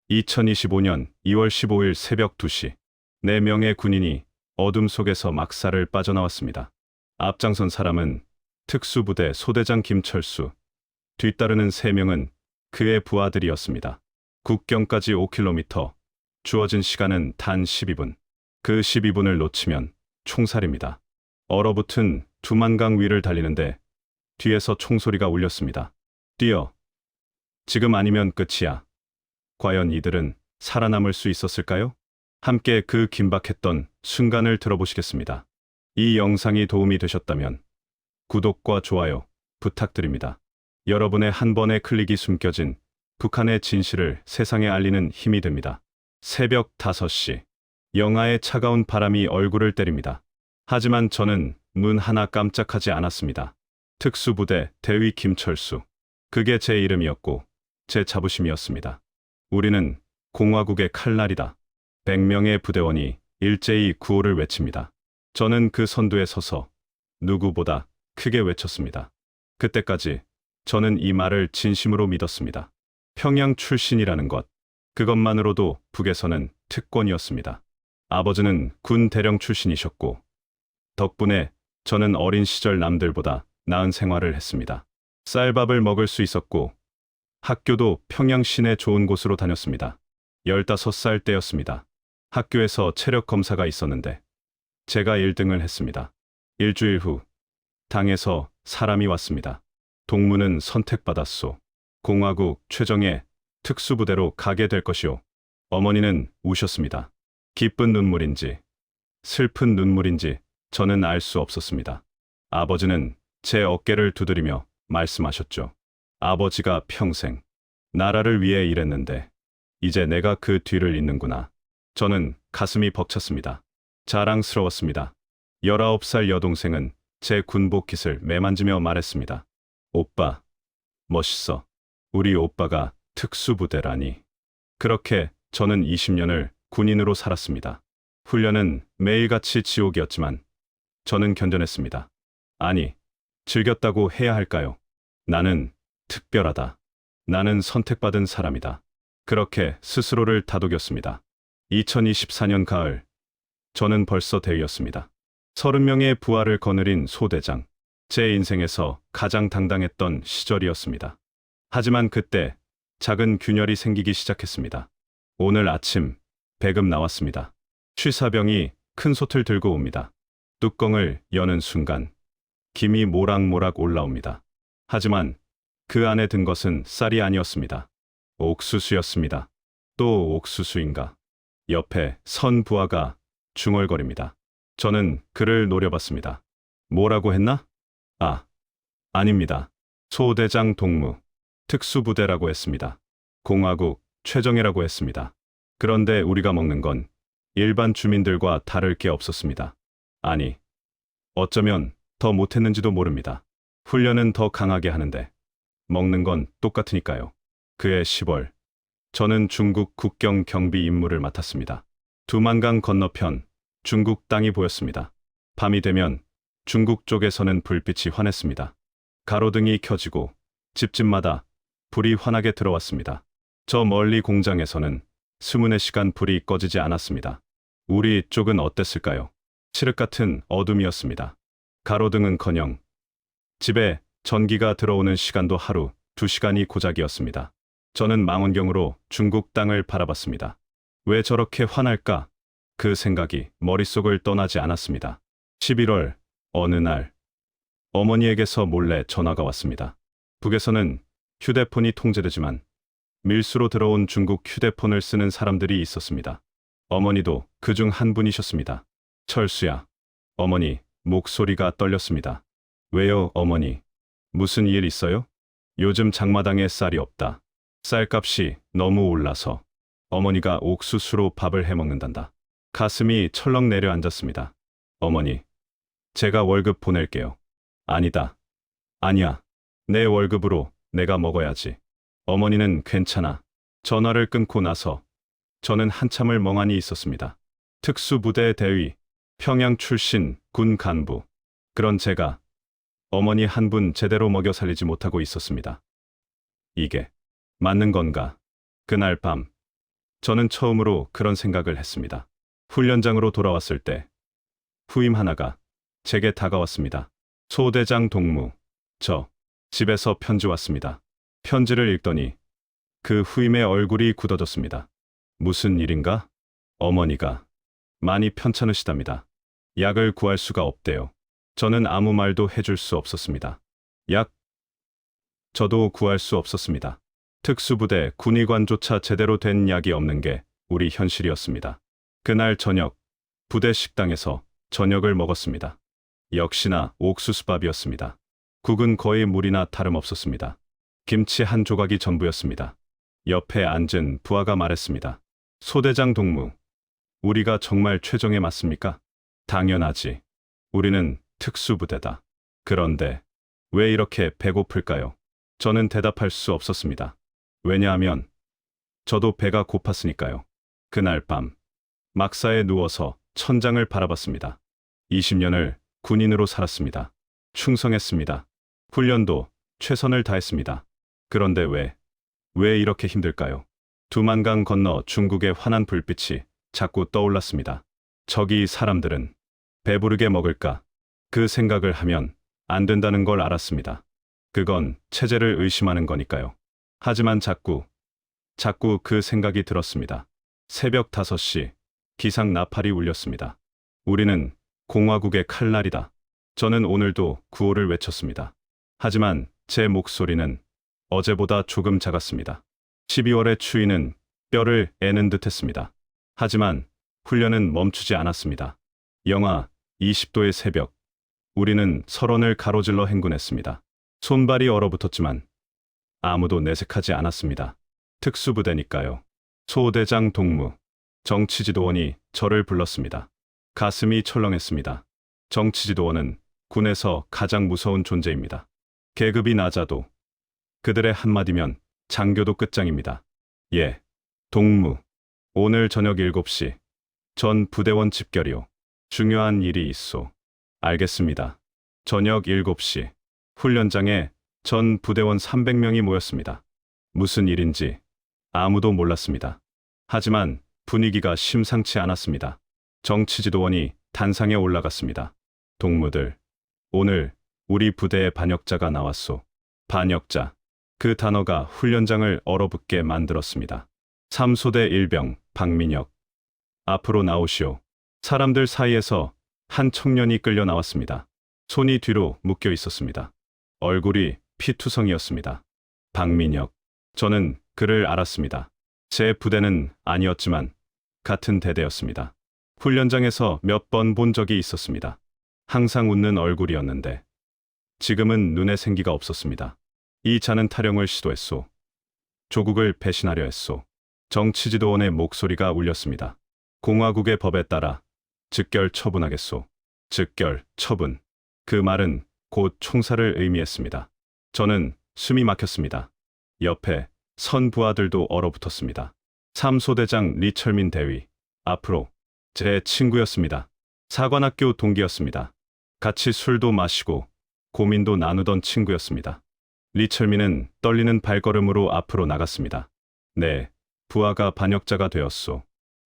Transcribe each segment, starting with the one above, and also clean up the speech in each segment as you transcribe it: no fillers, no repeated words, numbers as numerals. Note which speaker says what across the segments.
Speaker 1: 2025년 2월 15일 새벽 2시, 4명의 군인이 어둠 속에서 막사를 빠져나왔습니다. 앞장선 사람은 특수부대 소대장 김철수, 뒤따르는 3명은 그의 부하들이었습니다. 국경까지 5km, 주어진 시간은 단 12분. 그 12분을 놓치면 총살입니다. 얼어붙은 두만강 위를 달리는데 뒤에서 총소리가 울렸습니다. 뛰어. 지금 아니면 끝이야. 과연 이들은 살아남을 수 있었을까요? 함께 그 긴박했던 순간을 들어보시겠습니다. 이 영상이 도움이 되셨다면 구독과 좋아요 부탁드립니다. 여러분의 한 번의 클릭이 숨겨진 북한의 진실을 세상에 알리는 힘이 됩니다. 새벽 5시, 영하의 차가운 바람이 얼굴을 때립니다. 하지만 저는 눈 하나 깜짝하지 않았습니다. 특수부대 대위 김철수. 그게 제 이름이었고 제 자부심이었습니다. 우리는 공화국의 칼날이다. 100명의 부대원이 일제히 구호를 외칩니다. 저는 그 선두에 서서 누구보다 크게 외쳤습니다. 그때까지 저는 이 말을 진심으로 믿었습니다. 평양 출신이라는 것, 그것만으로도 북에서는 특권이었습니다. 아버지는 군 대령 출신이셨고 덕분에 저는 어린 시절 남들보다 나은 생활을 했습니다. 쌀밥을 먹을 수 있었고 학교도 평양 시내 좋은 곳으로 다녔습니다. 15살 때였습니다. 학교에서 체력 검사가 있었는데 제가 1등을 했습니다. 일주일 후 당에서 사람이 왔습니다. 동무는 선택받았소. 공화국 최정예 특수부대로 가게 될 것이오. 어머니는 우셨습니다. 기쁜 눈물인지 슬픈 눈물인지 저는 알 수 없었습니다. 아버지는 제 어깨를 두드리며 말씀하셨죠. 아버지가 평생 나라를 위해 일했는데 이제 내가 그 뒤를 잇는구나. 저는 가슴이 벅찼습니다. 자랑스러웠습니다. 19살 여동생은 제 군복깃을 매만지며 말했습니다. 오빠, 멋있어. 우리 오빠가 특수부대라니. 그렇게 저는 20년을 군인으로 살았습니다. 훈련은 매일같이 지옥이었지만 저는 견뎌냈습니다. 아니, 즐겼다고 해야 할까요? 나는 특별하다. 나는 선택받은 사람이다. 그렇게 스스로를 다독였습니다. 2024년 가을, 저는 벌써 대위였습니다. 30명의 부하를 거느린 소대장. 제 인생에서 가장 당당했던 시절이었습니다. 하지만 그때 작은 균열이 생기기 시작했습니다. 오늘 아침 배급 나왔습니다. 취사병이 큰 솥을 들고 옵니다. 뚜껑을 여는 순간 김이 모락모락 올라옵니다. 하지만 그 안에 든 것은 쌀이 아니었습니다. 옥수수였습니다. 또 옥수수인가? 옆에 선 부하가 중얼거립니다. 저는 그를 노려봤습니다. 뭐라고 했나? 아닙니다. 소대장 동무, 특수부대라고 했습니다. 공화국 최정예라고 했습니다. 그런데 우리가 먹는 건 일반 주민들과 다를 게 없었습니다. 아니, 어쩌면 더 못했는지도 모릅니다. 훈련은 더 강하게 하는데 먹는 건 똑같으니까요. 그해 10월, 저는 중국 국경 경비 임무를 맡았습니다. 두만강 건너편 중국 땅이 보였습니다. 밤이 되면 중국 쪽에서는 불빛이 환했습니다. 가로등이 켜지고 집집마다 불이 환하게 들어왔습니다. 저 멀리 공장에서는 24시간 불이 꺼지지 않았습니다. 우리 쪽은 어땠을까요? 칠흑 같은 어둠이었습니다. 가로등은커녕 집에 전기가 들어오는 시간도 하루 2시간이 고작이었습니다. 저는 망원경으로 중국 땅을 바라봤습니다. 왜 저렇게 환할까? 그 생각이 머릿속을 떠나지 않았습니다. 11월 어느 날 어머니에게서 몰래 전화가 왔습니다. 북에서는 휴대폰이 통제되지만 밀수로 들어온 중국 휴대폰을 쓰는 사람들이 있었습니다. 어머니도 그중 한 분이셨습니다. 철수야. 어머니 목소리가 떨렸습니다. 왜요, 어머니? 무슨 일 있어요? 요즘 장마당에 쌀이 없다. 쌀값이 너무 올라서 어머니가 옥수수로 밥을 해먹는단다. 가슴이 철렁 내려앉았습니다. 어머니, 제가 월급 보낼게요. 아니다. 아니야. 내 월급으로 내가 먹어야지. 어머니는 괜찮아. 전화를 끊고 나서 저는 한참을 멍하니 있었습니다. 특수부대 대위, 평양 출신 군 간부. 그런 제가 어머니 한 분 제대로 먹여 살리지 못하고 있었습니다. 이게 맞는 건가? 그날 밤 저는 처음으로 그런 생각을 했습니다. 훈련장으로 돌아왔을 때 후임 하나가 제게 다가왔습니다. 소대장 동무, 저 집에서 편지 왔습니다. 편지를 읽더니 그 후임의 얼굴이 굳어졌습니다. 무슨 일인가? 어머니가 많이 편찮으시답니다. 약을 구할 수가 없대요. 저는 아무 말도 해줄 수 없었습니다. 약? 저도 구할 수 없었습니다. 특수부대 군의관조차 제대로 된 약이 없는 게 우리 현실이었습니다. 그날 저녁, 부대 식당에서 저녁을 먹었습니다. 역시나 옥수수밥이었습니다. 국은 거의 물이나 다름없었습니다. 김치 한 조각이 전부였습니다. 옆에 앉은 부하가 말했습니다. 소대장 동무, 우리가 정말 최정에 맞습니까? 당연하지. 우리는 특수부대다. 그런데 왜 이렇게 배고플까요? 저는 대답할 수 없었습니다. 왜냐하면 저도 배가 고팠으니까요. 그날 밤 막사에 누워서 천장을 바라봤습니다. 20년을 군인으로 살았습니다. 충성했습니다. 훈련도 최선을 다했습니다. 그런데 왜 이렇게 힘들까요? 두만강 건너 중국의 환한 불빛이 자꾸 떠올랐습니다. 저기 사람들은 배부르게 먹을까? 그 생각을 하면 안 된다는 걸 알았습니다. 그건 체제를 의심하는 거니까요. 하지만 자꾸 그 생각이 들었습니다. 새벽 5시 기상 나팔이 울렸습니다. 우리는 공화국의 칼날이다. 저는 오늘도 구호를 외쳤습니다. 하지만 제 목소리는 어제보다 조금 작았습니다. 12월의 추위는 뼈를 애는 듯했습니다. 하지만 훈련은 멈추지 않았습니다. 영하 20도의 새벽, 우리는 설원을 가로질러 행군했습니다. 손발이 얼어붙었지만 아무도 내색하지 않았습니다. 특수부대니까요. 소대장 동무, 정치지도원이 저를 불렀습니다. 가슴이 철렁했습니다. 정치지도원은 군에서 가장 무서운 존재입니다. 계급이 낮아도 그들의 한마디면 장교도 끝장입니다. 예, 동무. 오늘 저녁 7시 전 부대원 집결이요. 중요한 일이 있소. 알겠습니다. 저녁 7시 훈련장에 전 부대원 300명이 모였습니다. 무슨 일인지 아무도 몰랐습니다. 하지만 분위기가 심상치 않았습니다. 정치지도원이 단상에 올라갔습니다. 동무들, 오늘 우리 부대에 반역자가 나왔소. 반역자. 그 단어가 훈련장을 얼어붙게 만들었습니다. 3소대 1병 박민혁. 앞으로 나오시오. 사람들 사이에서 한 청년이 끌려 나왔습니다. 손이 뒤로 묶여 있었습니다. 얼굴이 피투성이었습니다. 박민혁. 저는 그를 알았습니다. 제 부대는 아니었지만 같은 대대였습니다. 훈련장에서 몇 번 본 적이 있었습니다. 항상 웃는 얼굴이었는데 지금은 눈에 생기가 없었습니다. 이 자는 탈영을 시도했소. 조국을 배신하려 했소. 정치지도원의 목소리가 울렸습니다. 공화국의 법에 따라 즉결 처분하겠소. 즉결 처분. 그 말은 곧 총살을 의미했습니다. 저는 숨이 막혔습니다. 옆에 선 부하들도 얼어붙었습니다. 3소대장 리철민 대위. 앞으로 제 친구였습니다. 사관학교 동기였습니다. 같이 술도 마시고 고민도 나누던 친구였습니다. 리철민은 떨리는 발걸음으로 앞으로 나갔습니다. 네, 부하가 반역자가 되었소.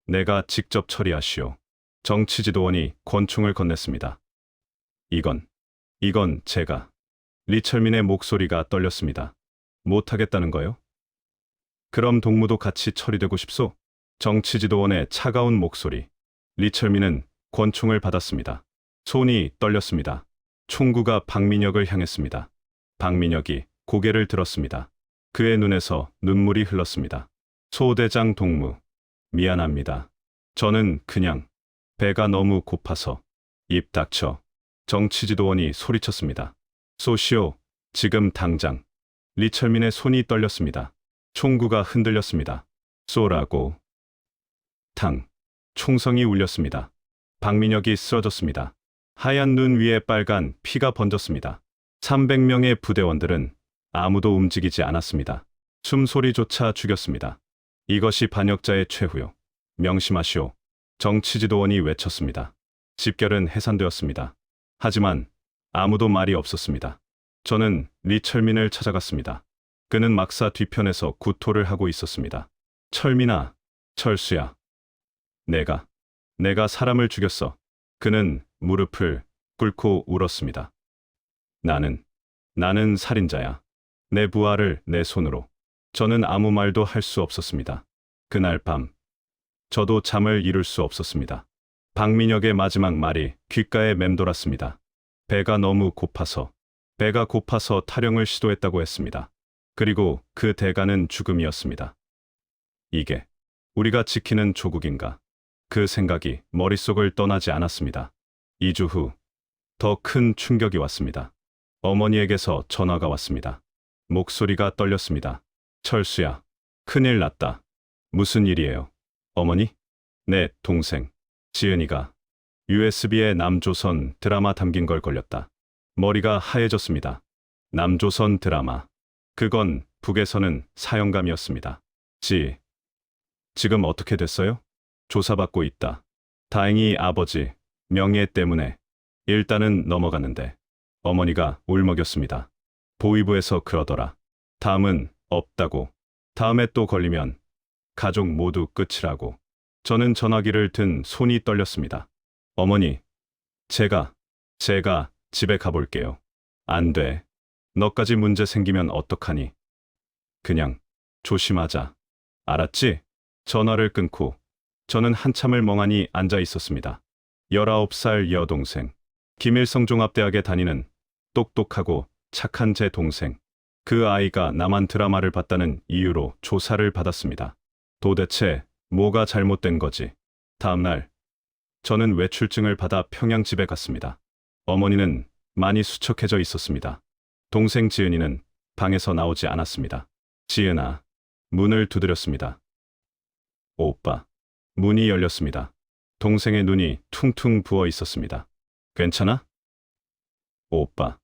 Speaker 1: 내가 직접 처리하시오. 정치지도원이 권총을 건넸습니다. 이건 제가. 리철민의 목소리가 떨렸습니다. 못하겠다는 거요? 그럼 동무도 같이 처리되고 싶소? 정치지도원의 차가운 목소리. 리철민은 권총을 받았습니다. 손이 떨렸습니다. 총구가 박민혁을 향했습니다. 박민혁이 고개를 들었습니다. 그의 눈에서 눈물이 흘렀습니다. 소대장 동무, 미안합니다. 저는 그냥 배가 너무 고파서. 입 닥쳐. 정치지도원이 소리쳤습니다. 쏘시오, 지금 당장. 리철민의 손이 떨렸습니다. 총구가 흔들렸습니다. 쏘라고. 탕. 총성이 울렸습니다. 박민혁이 쓰러졌습니다. 하얀 눈 위에 빨간 피가 번졌습니다. 300명의 부대원들은 아무도 움직이지 않았습니다. 숨소리조차 죽였습니다. 이것이 반역자의 최후요. 명심하시오. 정치지도원이 외쳤습니다. 집결은 해산되었습니다. 하지만 아무도 말이 없었습니다. 저는 리철민을 찾아갔습니다. 그는 막사 뒤편에서 구토를 하고 있었습니다. 철민아, 철수야. 내가 사람을 죽였어. 그는 무릎을 꿇고 울었습니다. 나는 살인자야. 내 부하를 내 손으로. 저는 아무 말도 할 수 없었습니다. 그날 밤, 저도 잠을 이룰 수 없었습니다. 박민혁의 마지막 말이 귓가에 맴돌았습니다. 배가 고파서 타령을 시도했다고 했습니다. 그리고 그 대가는 죽음이었습니다. 이게 우리가 지키는 조국인가? 그 생각이 머릿속을 떠나지 않았습니다. 2주 후, 더 큰 충격이 왔습니다. 어머니에게서 전화가 왔습니다. 목소리가 떨렸습니다. 철수야, 큰일 났다. 무슨 일이에요? 어머니? 내 동생, 지은이가 USB에 남조선 드라마 담긴 걸 걸렸다. 머리가 하얘졌습니다. 남조선 드라마. 그건 북에서는 사형감이었습니다. 지금 어떻게 됐어요? 조사받고 있다. 다행히 아버지 명예 때문에 일단은 넘어갔는데 어머니가 울먹였습니다. 보위부에서 그러더라. 다음은 없다고. 다음에 또 걸리면 가족 모두 끝이라고. 저는 전화기를 든 손이 떨렸습니다. 어머니, 제가 집에 가볼게요. 안 돼. 너까지 문제 생기면 어떡하니? 그냥 조심하자. 알았지? 전화를 끊고 저는 한참을 멍하니 앉아 있었습니다. 19살 여동생, 김일성 종합대학에 다니는 똑똑하고 착한 제 동생. 그 아이가 나만 드라마를 봤다는 이유로 조사를 받았습니다. 도대체 뭐가 잘못된 거지? 다음 날, 저는 외출증을 받아 평양 집에 갔습니다. 어머니는 많이 수척해져 있었습니다. 동생 지은이는 방에서 나오지 않았습니다. 지은아, 문을 두드렸습니다. 오빠. 문이 열렸습니다. 동생의 눈이 퉁퉁 부어 있었습니다. 괜찮아? 오빠.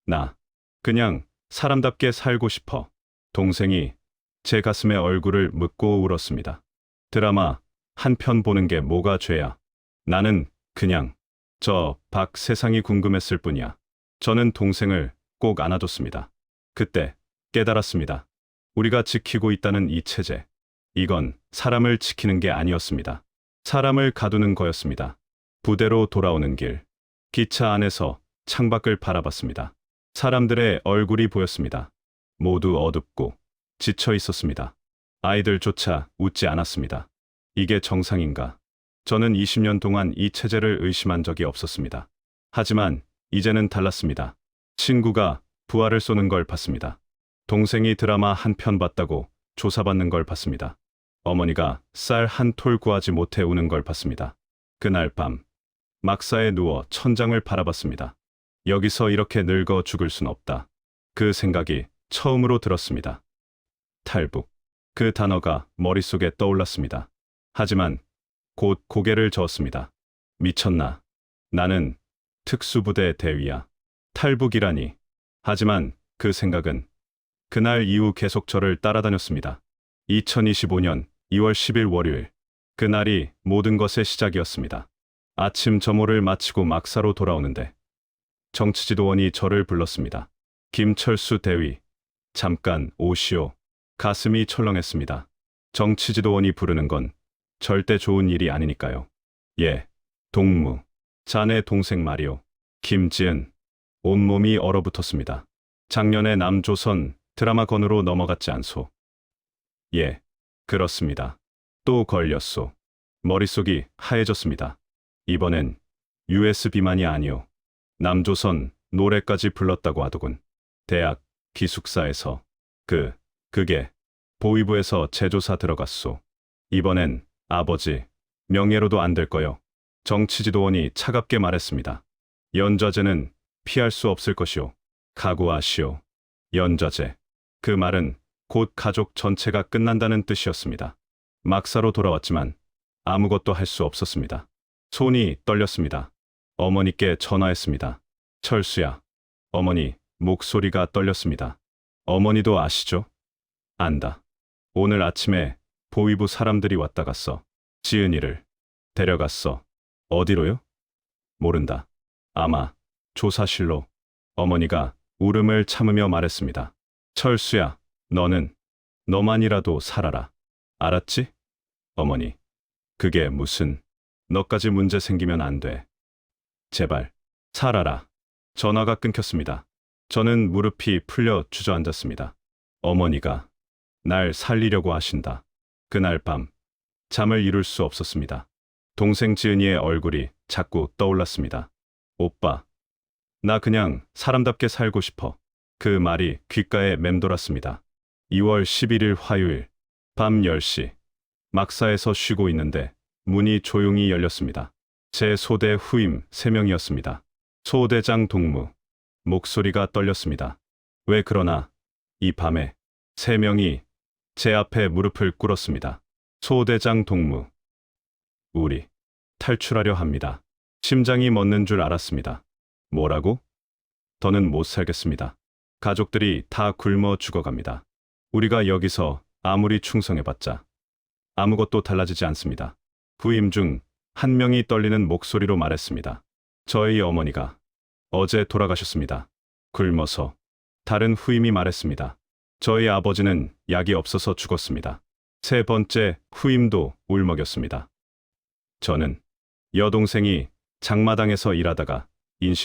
Speaker 1: 나 그냥 사람답게 살고 싶어. 동생이 제 가슴에 얼굴을 묻고 울었습니다. 드라마 한 편 보는 게 뭐가 죄야. 나는 그냥 저 밖 세상이 궁금했을 뿐이야. 저는 동생을 꼭 안아줬습니다. 그때 깨달았습니다. 우리가 지키고 있다는 이 체제. 이건 사람을 지키는 게 아니었습니다. 사람을 가두는 거였습니다. 부대로 돌아오는 길. 기차 안에서 창밖을 바라봤습니다. 사람들의 얼굴이 보였습니다. 모두 어둡고 지쳐 있었습니다. 아이들조차 웃지 않았습니다. 이게 정상인가? 저는 20년 동안 이 체제를 의심한 적이 없었습니다. 하지만 이제는 달랐습니다. 친구가 부하를 쏘는 걸 봤습니다. 동생이 드라마 한 편 봤다고 조사받는 걸 봤습니다. 어머니가 쌀 한 톨 구하지 못해 우는 걸 봤습니다. 그날 밤, 막사에 누워 천장을 바라봤습니다. 여기서 이렇게 늙어 죽을 순 없다. 그 생각이 처음으로 들었습니다. 탈북. 그 단어가 머릿속에 떠올랐습니다. 하지만 곧 고개를 저었습니다. 미쳤나? 나는 특수부대 대위야. 탈북이라니. 하지만 그 생각은 그날 이후 계속 저를 따라다녔습니다. 2025년 2월 10일 월요일. 그날이 모든 것의 시작이었습니다. 아침 점호를 마치고 막사로 돌아오는데 정치지도원이 저를 불렀습니다. 김철수 대위, 잠깐 오시오. 가슴이 철렁했습니다. 정치지도원이 부르는 건 절대 좋은 일이 아니니까요. 예, 동무. 자네 동생 말이오. 김지은. 온몸이 얼어붙었습니다. 작년에 남조선 드라마 건으로 넘어갔지 않소. 예, 그렇습니다. 또 걸렸소. 머릿속이 하얘졌습니다. 이번엔 USB만이 아니오. 남조선 노래까지 불렀다고 하더군. 대학 기숙사에서. 그게 보위부에서 재조사 들어갔소. 이번엔 아버지 명예로도 안 될 거요. 정치지도원이 차갑게 말했습니다. 연좌제는 피할 수 없을 것이오. 각오하시오. 연좌제. 그 말은 곧 가족 전체가 끝난다는 뜻이었습니다. 막사로 돌아왔지만 아무것도 할 수 없었습니다. 손이 떨렸습니다. 어머니께 전화했습니다. 철수야. 어머니, 목소리가 떨렸습니다. 어머니도 아시죠? 안다. 오늘 아침에 보위부 사람들이 왔다 갔어. 지은이를 데려갔어. 어디로요? 모른다. 아마 조사실로. 어머니가 울음을 참으며 말했습니다. 철수야, 너만이라도 살아라. 알았지? 어머니, 그게 무슨, 너까지 문제 생기면 안 돼. 제발, 살아라. 전화가 끊겼습니다. 저는 무릎이 풀려 주저앉았습니다. 어머니가 날 살리려고 하신다. 그날 밤, 잠을 이룰 수 없었습니다. 동생 지은이의 얼굴이 자꾸 떠올랐습니다. 오빠, 나 그냥 사람답게 살고 싶어. 그 말이 귓가에 맴돌았습니다. 2월 11일 화요일, 밤 10시, 막사에서 쉬고 있는데 문이 조용히 열렸습니다. 제 소대 후임 3명이었습니다. 소대장 동무. 목소리가 떨렸습니다. 왜 그러나 이 밤에 3명이 제 앞에 무릎을 꿇었습니다. 소대장 동무. 우리 탈출하려 합니다. 심장이 멎는 줄 알았습니다. 뭐라고? 더는 못 살겠습니다. 가족들이 다 굶어 죽어갑니다. 우리가 여기서 아무리 충성해봤자 아무것도 달라지지 않습니다. 부임 중 한 명이 떨리는 목소리로 말했습니다. 저희 어머니가 어제 돌아가셨습니다. 굶어서. 다른 후임이 말했습니다. 저희 아버지는 약이 없어서 죽었습니다. 세 번째 후임도 울먹였습니다. 저는 여동생이 장마당에서 일하다가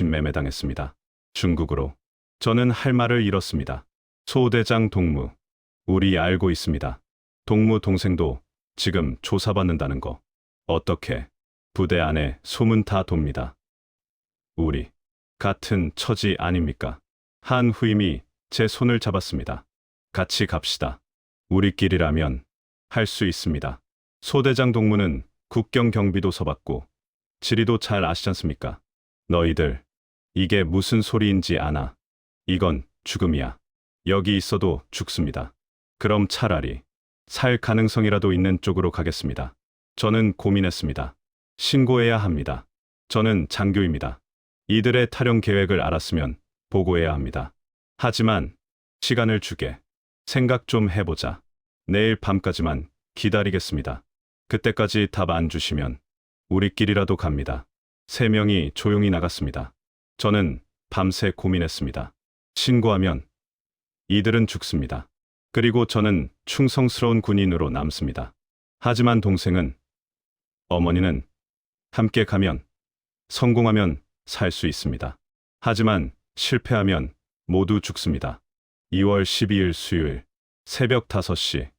Speaker 1: 인신매매당했습니다. 중국으로. 저는 할 말을 잃었습니다. 소대장 동무. 우리 알고 있습니다. 동무 동생도 지금 조사받는다는 거. 어떻게? 부대 안에 소문 다 돕니다. 우리 같은 처지 아닙니까? 한 후임이 제 손을 잡았습니다. 같이 갑시다. 우리끼리라면 할 수 있습니다. 소대장 동무는 국경 경비도 서봤고 지리도 잘 아시지 않습니까? 너희들, 이게 무슨 소리인지 아나? 이건 죽음이야. 여기 있어도 죽습니다. 그럼 차라리 살 가능성이라도 있는 쪽으로 가겠습니다. 저는 고민했습니다. 신고해야 합니다. 저는 장교입니다. 이들의 탈영 계획을 알았으면 보고해야 합니다. 하지만 시간을 주게. 생각 좀 해보자. 내일 밤까지만 기다리겠습니다. 그때까지 답 안 주시면 우리끼리라도 갑니다. 3명이 조용히 나갔습니다. 저는 밤새 고민했습니다. 신고하면 이들은 죽습니다. 그리고 저는 충성스러운 군인으로 남습니다. 하지만 동생은, 어머니는 함께 가면, 성공하면 살 수 있습니다. 하지만 실패하면 모두 죽습니다. 2월 12일 수요일 새벽 5시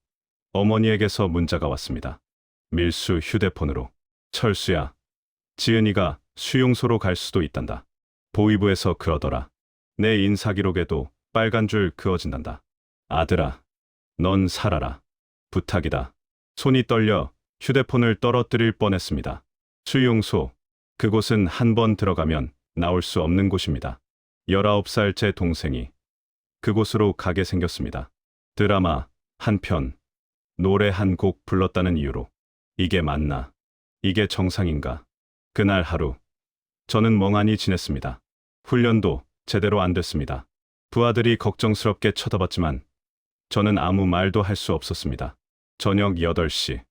Speaker 1: 어머니에게서 문자가 왔습니다. 밀수 휴대폰으로. 철수야, 지은이가 수용소로 갈 수도 있단다. 보위부에서 그러더라. 내 인사기록에도 빨간 줄 그어진단다. 아들아, 넌 살아라. 부탁이다. 손이 떨려 휴대폰을 떨어뜨릴 뻔했습니다. 수용소, 그곳은 한 번 들어가면 나올 수 없는 곳입니다. 19살 제 동생이 그곳으로 가게 생겼습니다. 드라마 한 편, 노래 한 곡 불렀다는 이유로. 이게 맞나? 이게 정상인가? 그날 하루, 저는 멍하니 지냈습니다. 훈련도 제대로 안 됐습니다. 부하들이 걱정스럽게 쳐다봤지만 저는 아무 말도 할 수 없었습니다. 저녁 8시,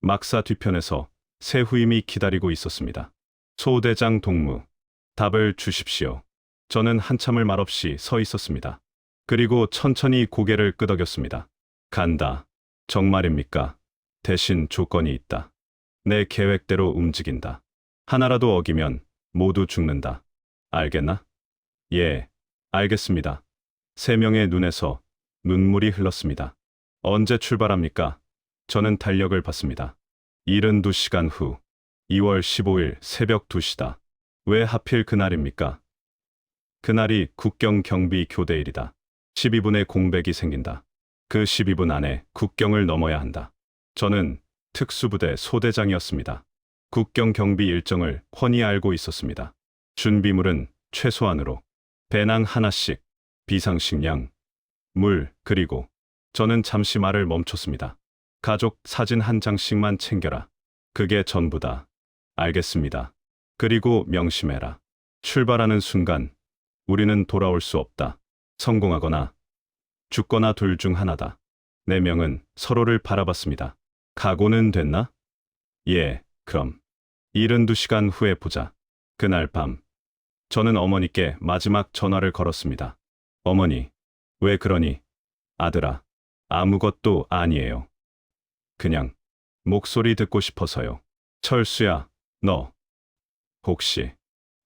Speaker 1: 막사 뒤편에서 새 후임이 기다리고 있었습니다. 소대장 동무, 답을 주십시오. 저는 한참을 말없이 서 있었습니다. 그리고 천천히 고개를 끄덕였습니다. 간다. 정말입니까? 대신 조건이 있다. 내 계획대로 움직인다. 하나라도 어기면 모두 죽는다. 알겠나? 예, 알겠습니다. 3명의 눈에서 눈물이 흘렀습니다. 언제 출발합니까? 저는 달력을 봤습니다. 72시간 후, 2월 15일 새벽 2시다. 왜 하필 그날입니까? 그날이 국경 경비 교대일이다. 12분의 공백이 생긴다. 그 12분 안에 국경을 넘어야 한다. 저는 특수부대 소대장이었습니다. 국경 경비 일정을 훤히 알고 있었습니다. 준비물은 최소한으로 배낭 하나씩, 비상식량, 물, 그리고 저는 잠시 말을 멈췄습니다. 가족 사진 한 장씩만 챙겨라. 그게 전부다. 알겠습니다. 그리고 명심해라. 출발하는 순간 우리는 돌아올 수 없다. 성공하거나 죽거나 둘 중 하나다. 4명은 서로를 바라봤습니다. 각오는 됐나? 예, 그럼 72시간 후에 보자. 그날 밤, 저는 어머니께 마지막 전화를 걸었습니다. 어머니, 왜 그러니? 아들아, 아무것도 아니에요. 그냥 목소리 듣고 싶어서요. 철수야, 너 혹시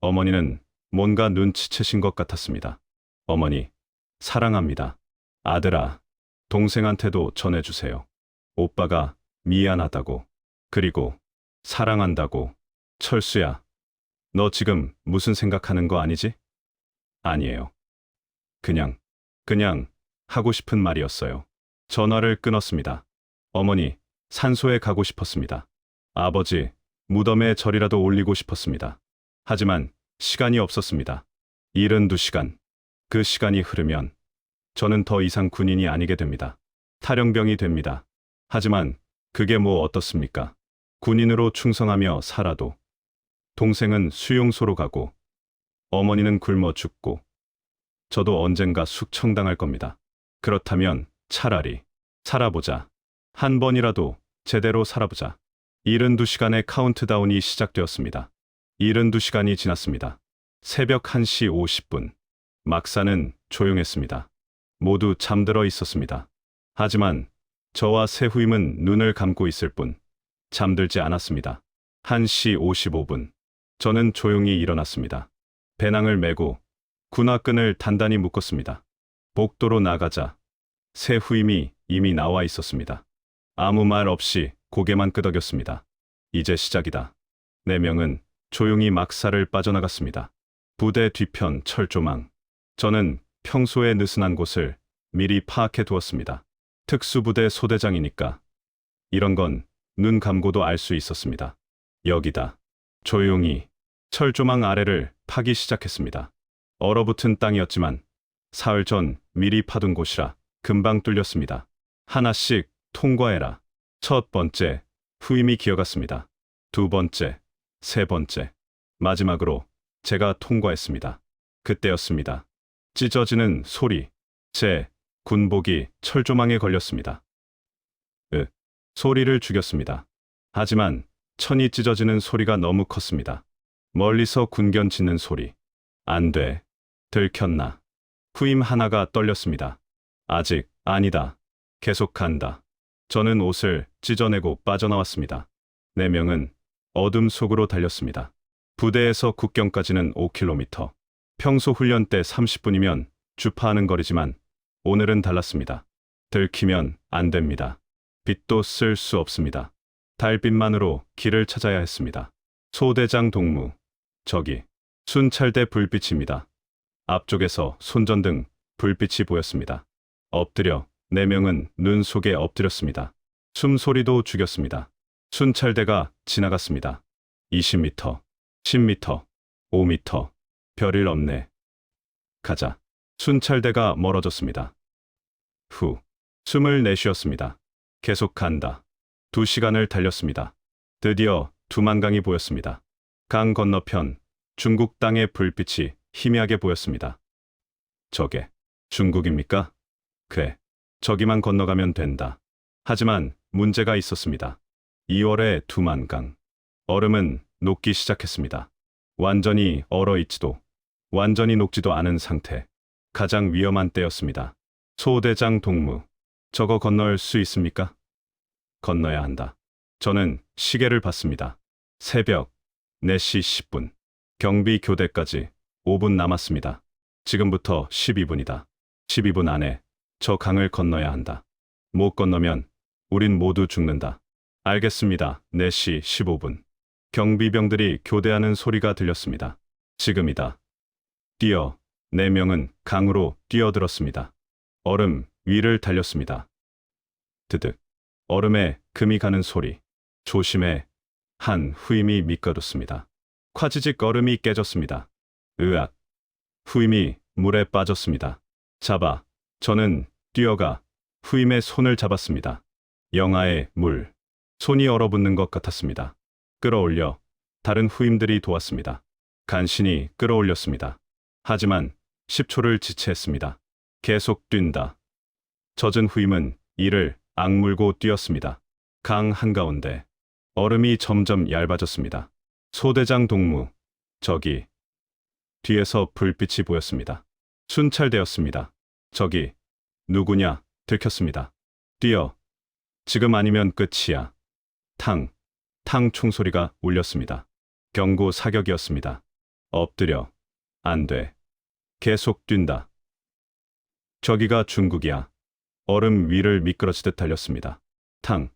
Speaker 1: 어머니는 뭔가 눈치채신 것 같았습니다. 어머니, 사랑합니다. 아들아, 동생한테도 전해주세요. 오빠가 미안하다고. 그리고 사랑한다고. 철수야, 너 지금 무슨 생각하는 거 아니지? 아니에요. 그냥 하고 싶은 말이었어요. 전화를 끊었습니다. 어머니, 산소에 가고 싶었습니다. 아버지, 무덤에 절이라도 올리고 싶었습니다. 하지만 시간이 없었습니다. 72시간. 그 시간이 흐르면 저는 더 이상 군인이 아니게 됩니다. 탈영병이 됩니다. 하지만 그게 뭐 어떻습니까? 군인으로 충성하며 살아도 동생은 수용소로 가고 어머니는 굶어 죽고 저도 언젠가 숙청당할 겁니다. 그렇다면 차라리 살아보자. 한 번이라도 제대로 살아보자. 72시간의 카운트다운이 시작되었습니다. 72시간이 지났습니다. 새벽 1시 50분. 막사는 조용했습니다. 모두 잠들어 있었습니다. 하지만 저와 새 후임은 눈을 감고 있을 뿐 잠들지 않았습니다. 1시 55분. 저는 조용히 일어났습니다. 배낭을 메고 군화끈을 단단히 묶었습니다. 복도로 나가자 새 후임이 이미 나와 있었습니다. 아무 말 없이 고개만 끄덕였습니다. 이제 시작이다. 4명은 조용히 막사를 빠져나갔습니다. 부대 뒤편 철조망. 저는 평소에 느슨한 곳을 미리 파악해 두었습니다. 특수부대 소대장이니까 이런 건 눈 감고도 알 수 있었습니다. 여기다. 조용히 철조망 아래를 파기 시작했습니다. 얼어붙은 땅이었지만 사흘 전 미리 파둔 곳이라 금방 뚫렸습니다. 하나씩 통과해라. 첫 번째, 후임이 기어갔습니다. 두 번째, 세 번째, 마지막으로 제가 통과했습니다. 그때였습니다. 찢어지는 소리. 제 군복이 철조망에 걸렸습니다. 소리를 죽였습니다. 하지만 천이 찢어지는 소리가 너무 컸습니다. 멀리서 군견 짖는 소리. 안 돼. 들켰나. 후임 하나가 떨렸습니다. 아직 아니다. 계속 간다. 저는 옷을 찢어내고 빠져나왔습니다. 4명은 어둠 속으로 달렸습니다. 부대에서 국경까지는 5km. 평소 훈련 때 30분이면 주파하는 거리지만 오늘은 달랐습니다. 들키면 안 됩니다. 빛도 쓸 수 없습니다. 달빛만으로 길을 찾아야 했습니다. 소대장 동무. 저기 순찰대 불빛입니다. 앞쪽에서 손전등 불빛이 보였습니다. 엎드려 4명은 눈 속에 엎드렸습니다. 숨소리도 죽였습니다. 순찰대가 지나갔습니다. 20m, 10m, 5m. 별일 없네. 가자. 순찰대가 멀어졌습니다. 숨을 내쉬었습니다. 계속 간다. 2시간을 달렸습니다. 드디어 두만강이 보였습니다. 강 건너편 중국 땅의 불빛이 희미하게 보였습니다. 저게 중국입니까? 그래, 저기만 건너가면 된다. 하지만 문제가 있었습니다. 2월의 두만강. 얼음은 녹기 시작했습니다. 완전히 얼어있지도 완전히 녹지도 않은 상태. 가장 위험한 때였습니다. 소대장 동무. 저거 건널 수 있습니까? 건너야 한다. 저는 시계를 봤습니다. 새벽 4시 10분. 경비 교대까지 5분 남았습니다. 지금부터 12분이다. 12분 안에 저 강을 건너야 한다. 못 건너면 우린 모두 죽는다. 알겠습니다. 4시 15분. 경비병들이 교대하는 소리가 들렸습니다. 지금이다. 뛰어. 4명은 강으로 뛰어들었습니다. 얼음 위를 달렸습니다. 드득. 얼음에 금이 가는 소리. 조심해. 한 후임이 밑가뒀습니다. 콰지직 얼음이 깨졌습니다. 으악. 후임이 물에 빠졌습니다. 잡아. 저는 뛰어가 후임의 손을 잡았습니다. 영하의 물. 손이 얼어붙는 것 같았습니다. 끌어올려 다른 후임들이 도왔습니다. 간신히 끌어올렸습니다. 하지만 10초를 지체했습니다. 계속 뛴다. 젖은 후임은 이를 악물고 뛰었습니다. 강 한가운데 얼음이 점점 얇아졌습니다. 소대장 동무. 저기. 뒤에서 불빛이 보였습니다. 순찰되었습니다. 저기. 누구냐? 들켰습니다. 뛰어. 지금 아니면 끝이야. 탕 총소리가 울렸습니다. 경고 사격이었습니다. 엎드려. 안 돼. 계속 뛴다. 저기가 중국이야. 얼음 위를 미끄러지듯 달렸습니다. 탕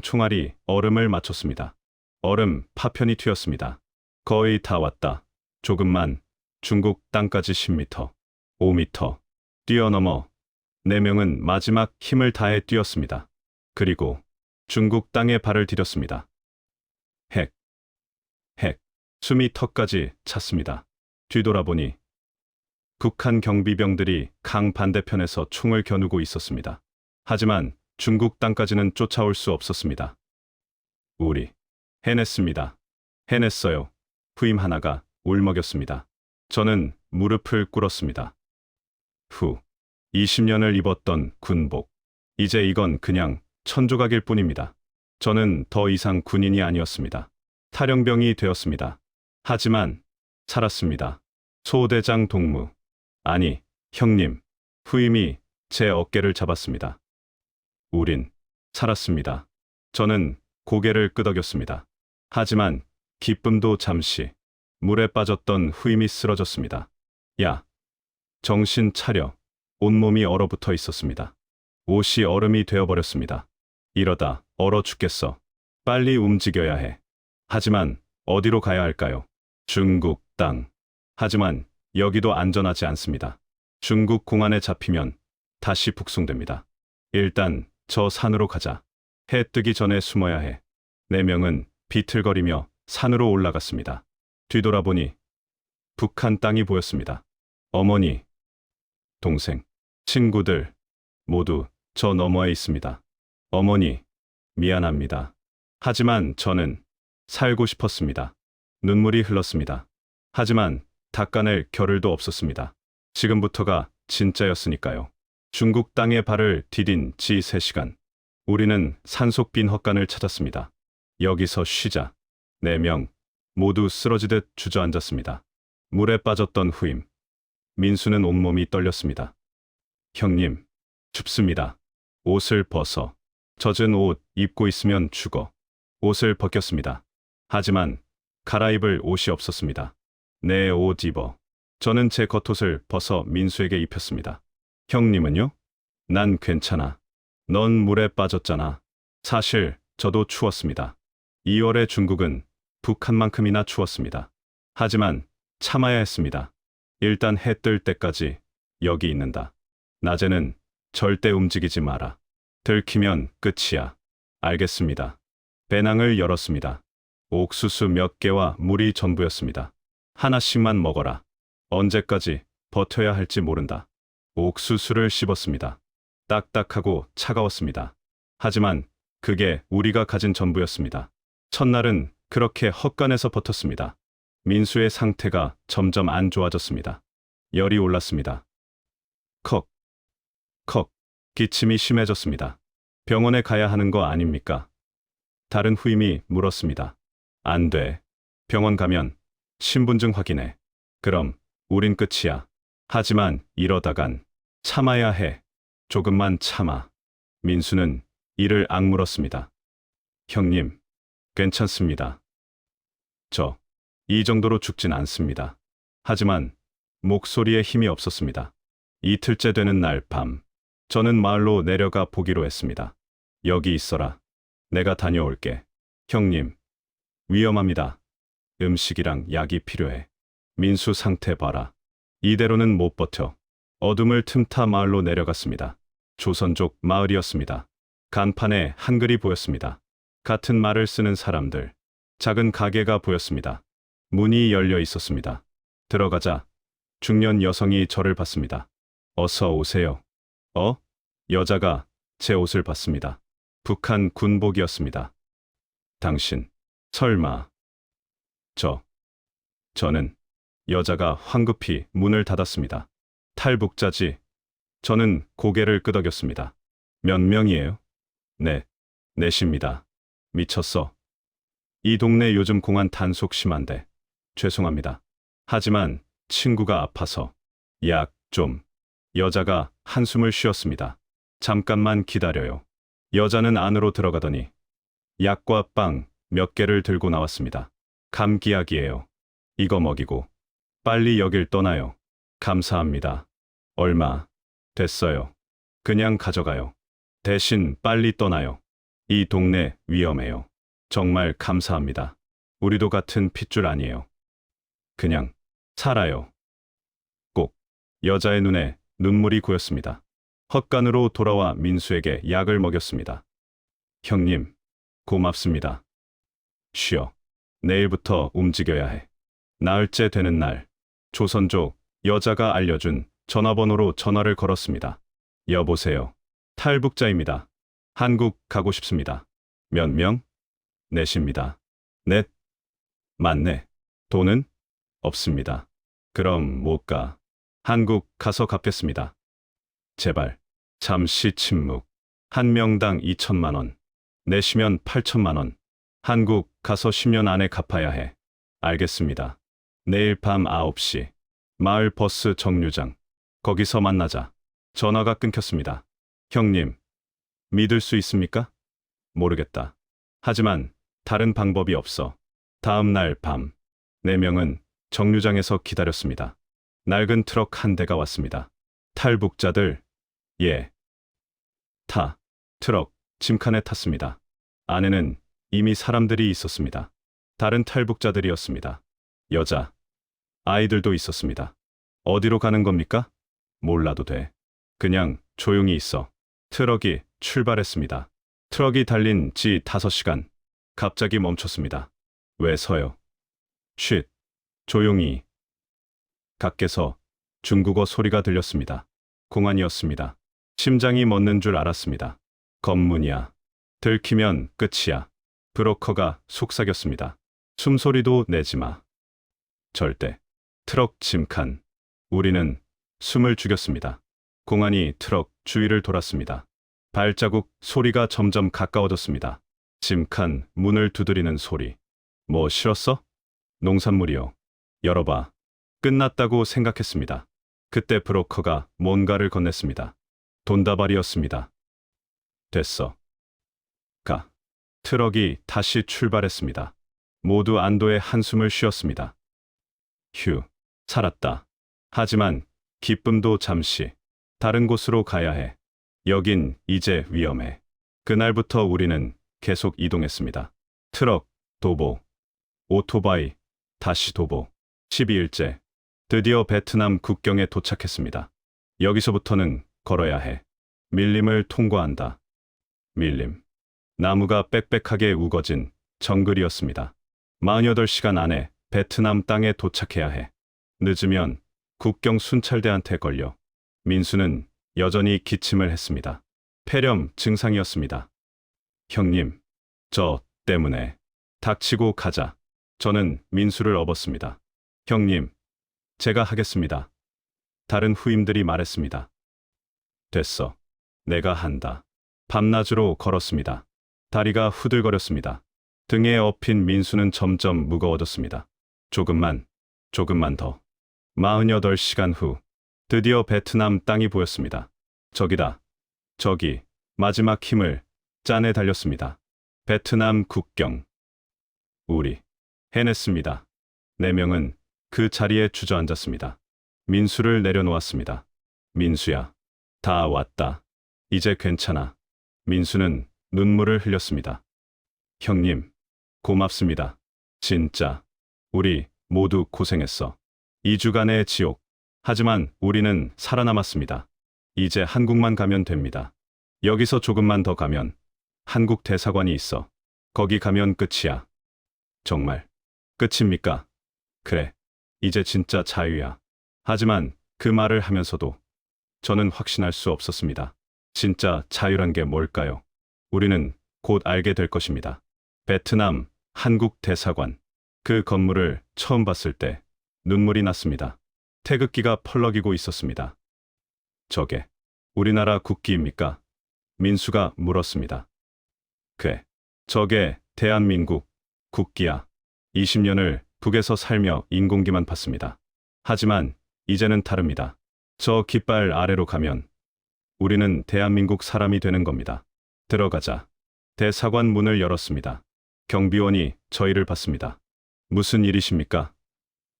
Speaker 1: 총알이 얼음을 맞췄습니다. 얼음 파편이 튀었습니다. 거의 다 왔다. 조금만. 중국 땅까지 10m, 5m. 뛰어넘어. 4명은 마지막 힘을 다해 뛰었습니다. 그리고 중국 땅에 발을 디뎠습니다. 핵. 숨이 턱까지 찼습니다. 뒤돌아보니 북한 경비병들이 강 반대편에서 총을 겨누고 있었습니다. 하지만 중국 땅까지는 쫓아올 수 없었습니다. 우리 해냈습니다. 해냈어요. 후임 하나가 울먹였습니다. 저는 무릎을 꿇었습니다. 20년을 입었던 군복. 이제 이건 그냥 천조각일 뿐입니다. 저는 더 이상 군인이 아니었습니다. 탈영병이 되었습니다. 하지만 살았습니다. 소대장 동무. 아니, 형님. 후임이 제 어깨를 잡았습니다. 우린 살았습니다. 저는 고개를 끄덕였습니다. 하지만 기쁨도 잠시. 물에 빠졌던 후임이 쓰러졌습니다. 야, 정신 차려. 온몸이 얼어붙어 있었습니다. 옷이 얼음이 되어버렸습니다. 이러다 얼어 죽겠어. 빨리 움직여야 해. 하지만 어디로 가야 할까요? 중국 땅. 하지만 여기도 안전하지 않습니다. 중국 공안에 잡히면 다시 북송됩니다. 일단 저 산으로 가자. 해 뜨기 전에 숨어야 해. 4명은 비틀거리며 산으로 올라갔습니다. 뒤돌아보니 북한 땅이 보였습니다. 어머니, 동생, 친구들 모두 저 너머에 있습니다. 어머니, 미안합니다. 하지만 저는 살고 싶었습니다. 눈물이 흘렀습니다. 하지만 닦아낼 겨를도 없었습니다. 지금부터가 진짜였으니까요. 중국 땅에 발을 디딘 지 3시간. 우리는 산속 빈 헛간을 찾았습니다. 여기서 쉬자. 4명 모두 쓰러지듯 주저앉았습니다. 물에 빠졌던 후임. 민수는 온몸이 떨렸습니다. 형님, 춥습니다. 옷을 벗어. 젖은 옷 입고 있으면 죽어. 옷을 벗겼습니다. 하지만 갈아입을 옷이 없었습니다. 내 옷 입어. 저는 제 겉옷을 벗어 민수에게 입혔습니다. 형님은요? 난 괜찮아. 넌 물에 빠졌잖아. 사실 저도 추웠습니다. 2월의 중국은 북한만큼이나 추웠습니다. 하지만 참아야 했습니다. 일단 해 뜰 때까지 여기 있는다. 낮에는 절대 움직이지 마라. 들키면 끝이야. 알겠습니다. 배낭을 열었습니다. 옥수수 몇 개와 물이 전부였습니다. 하나씩만 먹어라. 언제까지 버텨야 할지 모른다. 옥수수를 씹었습니다. 딱딱하고 차가웠습니다. 하지만 그게 우리가 가진 전부였습니다. 첫날은 그렇게 헛간에서 버텼습니다. 민수의 상태가 점점 안 좋아졌습니다. 열이 올랐습니다. 컥, 기침이 심해졌습니다. 병원에 가야 하는 거 아닙니까? 다른 후임이 물었습니다. 안 돼. 병원 가면 신분증 확인해. 그럼 우린 끝이야. 하지만 이러다간 참아야 해. 조금만 참아. 민수는 이를 악물었습니다. 형님, 괜찮습니다. 저 이 정도로 죽진 않습니다. 하지만 목소리에 힘이 없었습니다. 이틀째 되는 날 밤, 저는 마을로 내려가 보기로 했습니다. 여기 있어라. 내가 다녀올게. 형님, 위험합니다. 음식이랑 약이 필요해. 민수 상태 봐라. 이대로는 못 버텨. 어둠을 틈타 마을로 내려갔습니다. 조선족 마을이었습니다. 간판에 한글이 보였습니다. 같은 말을 쓰는 사람들. 작은 가게가 보였습니다. 문이 열려 있었습니다. 들어가자 중년 여성이 저를 봤습니다. 어서 오세요. 여자가 제 옷을 봤습니다. 북한 군복이었습니다. 당신, 설마. 저는. 여자가 황급히 문을 닫았습니다. 탈북자지. 저는 고개를 끄덕였습니다. 몇 명이에요? 넷입니다. 미쳤어. 이 동네 요즘 공안 단속 심한데. 죄송합니다. 하지만 친구가 아파서. 약 좀. 여자가 한숨을 쉬었습니다. 잠깐만 기다려요. 여자는 안으로 들어가더니 약과 빵 몇 개를 들고 나왔습니다. 감기약이에요. 이거 먹이고 빨리 여길 떠나요. 감사합니다. 얼마 됐어요. 그냥 가져가요. 대신 빨리 떠나요. 이 동네 위험해요. 정말 감사합니다. 우리도 같은 핏줄 아니에요. 그냥 살아요. 꼭. 여자의 눈에 눈물이 고였습니다. 헛간으로 돌아와 민수에게 약을 먹였습니다. 형님, 고맙습니다. 쉬어. 내일부터 움직여야 해. 나흘째 되는 날, 조선족 여자가 알려준 전화번호로 전화를 걸었습니다. 여보세요. 탈북자입니다. 한국 가고 싶습니다. 몇 명? 넷입니다. 넷? 맞네. 돈은? 없습니다. 그럼 못 가. 한국 가서 갚겠습니다. 제발. 잠시 침묵. 한 명당 2천만 원. 내시면 8천만 원. 한국 가서 10년 안에 갚아야 해. 알겠습니다. 내일 밤 9시. 마을 버스 정류장. 거기서 만나자. 전화가 끊겼습니다. 형님, 믿을 수 있습니까? 모르겠다. 하지만 다른 방법이 없어. 다음 날 밤, 4명은 정류장에서 기다렸습니다. 낡은 트럭 한 대가 왔습니다. 탈북자들, 예. 타, 트럭, 짐칸에 탔습니다. 안에는 이미 사람들이 있었습니다. 다른 탈북자들이었습니다. 여자, 아이들도 있었습니다. 어디로 가는 겁니까? 몰라도 돼. 그냥 조용히 있어. 트럭이 출발했습니다. 트럭이 달린 지 5시간. 갑자기 멈췄습니다. 왜 서요? 쉿. 조용히. 밖에서 중국어 소리가 들렸습니다. 공안이었습니다. 심장이 멎는 줄 알았습니다. 검문이야. 들키면 끝이야. 브로커가 속삭였습니다. 숨소리도 내지 마. 절대. 트럭 짐칸. 우리는 숨을 죽였습니다. 공안이 트럭 주위를 돌았습니다. 발자국 소리가 점점 가까워졌습니다. 짐칸 문을 두드리는 소리. 뭐 실었어? 농산물이요. 열어봐. 끝났다고 생각했습니다. 그때 브로커가 뭔가를 건넸습니다. 돈다발이었습니다. 됐어. 가. 트럭이 다시 출발했습니다. 모두 안도의 한숨을 쉬었습니다. 휴, 살았다. 하지만 기쁨도 잠시. 다른 곳으로 가야 해. 여긴 이제 위험해. 그날부터 우리는 계속 이동했습니다. 트럭, 도보, 오토바이, 다시 도보. 12일째. 드디어 베트남 국경에 도착했습니다. 여기서부터는 걸어야 해. 밀림을 통과한다. 밀림. 나무가 빽빽하게 우거진 정글이었습니다. 48시간 안에 베트남 땅에 도착해야 해. 늦으면 국경 순찰대한테 걸려. 민수는 여전히 기침을 했습니다. 폐렴 증상이었습니다. 형님, 저 때문에. 닥치고 가자. 저는 민수를 업었습니다. 형님, 제가 하겠습니다. 다른 후임들이 말했습니다. 됐어. 내가 한다. 밤낮으로 걸었습니다. 다리가 후들거렸습니다. 등에 업힌 민수는 점점 무거워졌습니다. 조금만 더. 48시간 후, 드디어 베트남 땅이 보였습니다. 저기다. 저기, 마지막 힘을 짠해 달렸습니다. 베트남 국경. 우리, 해냈습니다. 4명은 그 자리에 주저앉았습니다. 민수를 내려놓았습니다. 민수야, 다 왔다. 이제 괜찮아. 민수는 눈물을 흘렸습니다. 형님, 고맙습니다. 진짜. 우리 모두 고생했어. 2주간의 지옥. 하지만 우리는 살아남았습니다. 이제 한국만 가면 됩니다. 여기서 조금만 더 가면 한국 대사관이 있어. 거기 가면 끝이야. 정말. 끝입니까? 그래. 이제 진짜 자유야. 하지만 그 말을 하면서도 저는 확신할 수 없었습니다. 진짜 자유란 게 뭘까요? 우리는 곧 알게 될 것입니다. 베트남 한국 대사관. 그 건물을 처음 봤을 때 눈물이 났습니다. 태극기가 펄럭이고 있었습니다. 저게 우리나라 국기입니까? 민수가 물었습니다. 그래. 저게 대한민국 국기야. 20년을 북에서 살며 인공기만 봤습니다. 하지만 이제는 다릅니다. 저 깃발 아래로 가면 우리는 대한민국 사람이 되는 겁니다. 들어가자. 대사관 문을 열었습니다. 경비원이 저희를 봤습니다. 무슨 일이십니까?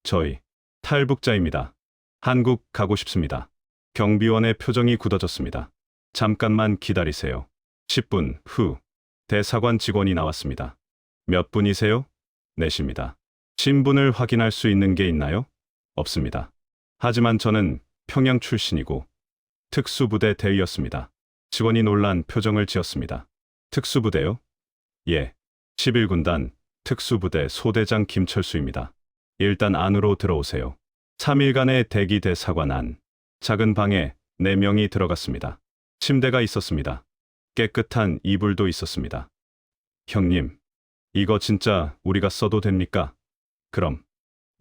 Speaker 1: 저희 탈북자입니다. 한국 가고 싶습니다. 경비원의 표정이 굳어졌습니다. 잠깐만 기다리세요. 10분 후 대사관 직원이 나왔습니다. 몇 분이세요? 넷입니다. 신분을 확인할 수 있는 게 있나요? 없습니다. 하지만 저는 평양 출신이고 특수부대 대위였습니다. 직원이 놀란 표정을 지었습니다. 특수부대요? 예. 11군단 특수부대 소대장 김철수입니다. 일단 안으로 들어오세요. 3일간의 대기 대사관 안. 작은 방에 4명이 들어갔습니다. 침대가 있었습니다. 깨끗한 이불도 있었습니다. 형님, 이거 진짜 우리가 써도 됩니까? 그럼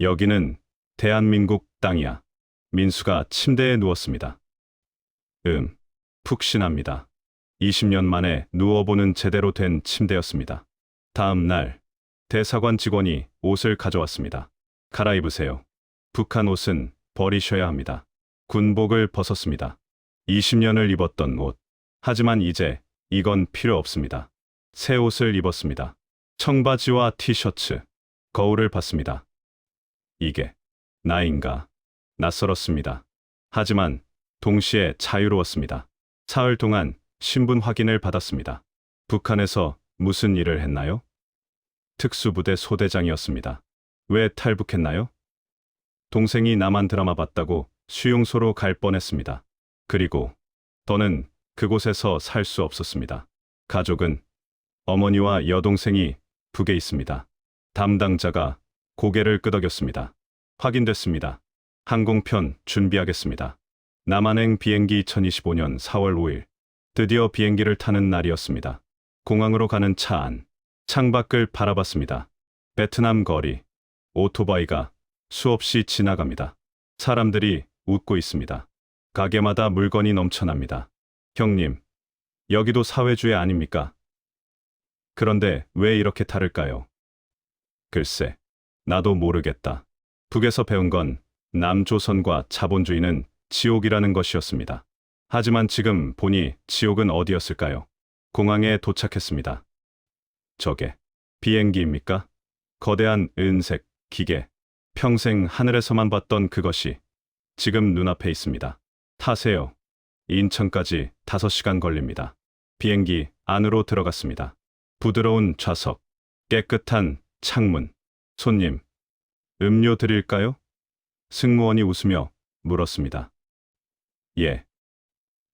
Speaker 1: 여기는 대한민국 땅이야. 민수가 침대에 누웠습니다. 푹신합니다. 20년 만에 누워보는 제대로 된 침대였습니다. 다음 날 대사관 직원이 옷을 가져왔습니다. 갈아입으세요. 북한 옷은 버리셔야 합니다. 군복을 벗었습니다. 20년을 입었던 옷. 하지만 이제 이건 필요 없습니다. 새 옷을 입었습니다. 청바지와 티셔츠. 거울을 봤습니다. 이게 나인가? 낯설었습니다. 하지만 동시에 자유로웠습니다. 사흘 동안 신분 확인을 받았습니다. 북한에서 무슨 일을 했나요? 특수부대 소대장이었습니다. 왜 탈북했나요? 동생이 남한 드라마 봤다고 수용소로 갈 뻔했습니다. 그리고 더는 그곳에서 살 수 없었습니다. 가족은 어머니와 여동생이 북에 있습니다. 담당자가 고개를 끄덕였습니다. 확인됐습니다. 항공편 준비하겠습니다. 남한행 비행기 2025년 4월 5일. 드디어 비행기를 타는 날이었습니다. 공항으로 가는 차 안. 창밖을 바라봤습니다. 베트남 거리. 오토바이가 수없이 지나갑니다. 사람들이 웃고 있습니다. 가게마다 물건이 넘쳐납니다. 형님, 여기도 사회주의 아닙니까? 그런데 왜 이렇게 다를까요? 글쎄, 나도 모르겠다. 북에서 배운 건 남조선과 자본주의는 지옥이라는 것이었습니다. 하지만 지금 보니 지옥은 어디였을까요? 공항에 도착했습니다. 저게 비행기입니까? 거대한 은색 기계. 평생 하늘에서만 봤던 그것이 지금 눈앞에 있습니다. 타세요. 인천까지 5시간 걸립니다. 비행기 안으로 들어갔습니다. 부드러운 좌석, 깨끗한 창문. 손님, 음료 드릴까요? 승무원이 웃으며 물었습니다. 예.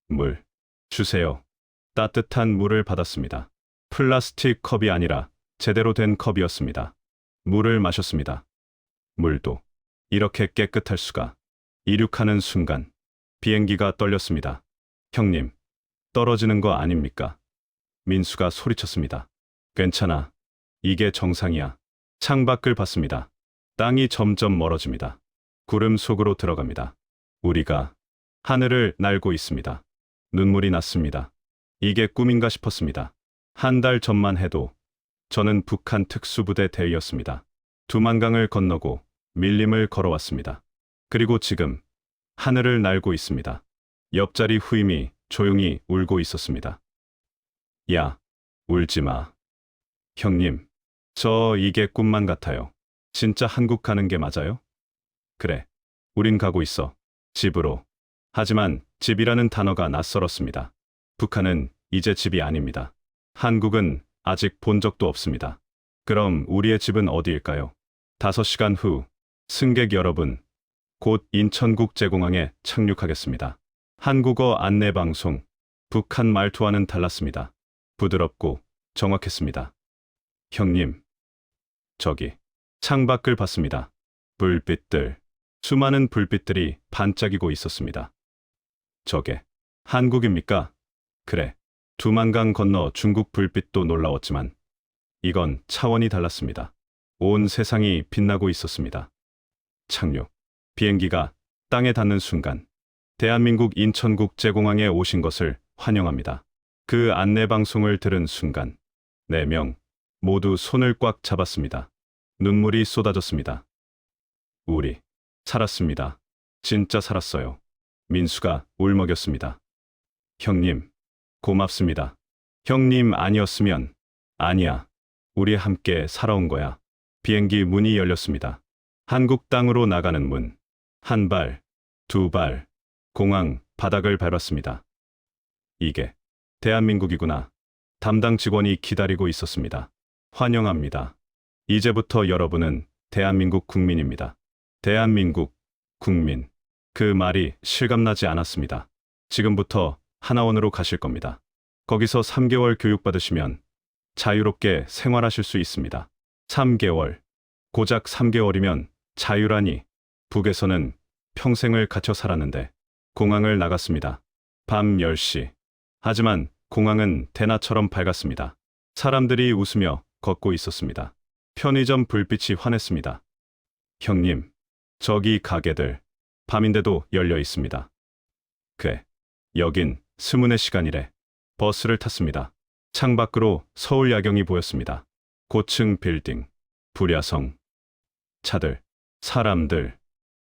Speaker 1: 물 주세요. 따뜻한 물을 받았습니다. 플라스틱 컵이 아니라 제대로 된 컵이었습니다. 물을 마셨습니다. 물도 이렇게 깨끗할 수가. 이륙하는 순간 비행기가 떨렸습니다. 형님, 떨어지는 거 아닙니까? 민수가 소리쳤습니다. 괜찮아. 이게 정상이야. 창밖을 봤습니다. 땅이 점점 멀어집니다. 구름 속으로 들어갑니다. 우리가 하늘을 날고 있습니다. 눈물이 났습니다. 이게 꿈인가 싶었습니다. 한 달 전만 해도 저는 북한 특수부대 대위였습니다. 두만강을 건너고 밀림을 걸어왔습니다. 그리고 지금 하늘을 날고 있습니다. 옆자리 후임이 조용히 울고 있었습니다. 야, 울지 마. 형님, 저 이게 꿈만 같아요. 진짜 한국 가는 게 맞아요? 그래, 우린 가고 있어. 집으로. 하지만 집이라는 단어가 낯설었습니다. 북한은 이제 집이 아닙니다. 한국은 아직 본 적도 없습니다. 그럼 우리의 집은 어디일까요? 5시간 후, 승객 여러분, 곧 인천국제공항에 착륙하겠습니다. 한국어 안내방송, 북한 말투와는 달랐습니다. 부드럽고 정확했습니다. 형님, 저기, 창밖을 봤습니다. 불빛들, 수많은 불빛들이 반짝이고 있었습니다. 저게, 한국입니까? 그래, 두만강 건너 중국 불빛도 놀라웠지만, 이건 차원이 달랐습니다. 온 세상이 빛나고 있었습니다. 착륙, 비행기가 땅에 닿는 순간, 대한민국 인천국제공항에 오신 것을 환영합니다. 그 안내방송을 들은 순간, 4명 모두 손을 꽉 잡았습니다. 눈물이 쏟아졌습니다. 우리 살았습니다. 진짜 살았어요. 민수가 울먹였습니다. 형님, 고맙습니다. 형님 아니었으면, 아니야. 우리 함께 살아온 거야. 비행기 문이 열렸습니다. 한국 땅으로 나가는 문. 한 발, 두 발, 공항 바닥을 밟았습니다. 이게 대한민국이구나. 담당 직원이 기다리고 있었습니다. 환영합니다. 이제부터 여러분은 대한민국 국민입니다. 대한민국 국민. 그 말이 실감나지 않았습니다. 지금부터 하나원으로 가실 겁니다. 거기서 3개월 교육받으시면 자유롭게 생활하실 수 있습니다. 3개월. 고작 3개월이면 자유라니. 북에서는 평생을 갇혀 살았는데 공항을 나갔습니다. 밤 10시. 하지만 공항은 대낮처럼 밝았습니다. 사람들이 웃으며 걷고 있었습니다. 편의점 불빛이 환했습니다. 형님, 저기 가게들 밤인데도 열려 있습니다. 그래, 여긴 스문의 시간이래. 버스를 탔습니다. 창밖으로 서울 야경이 보였습니다. 고층 빌딩, 불야성, 차들, 사람들,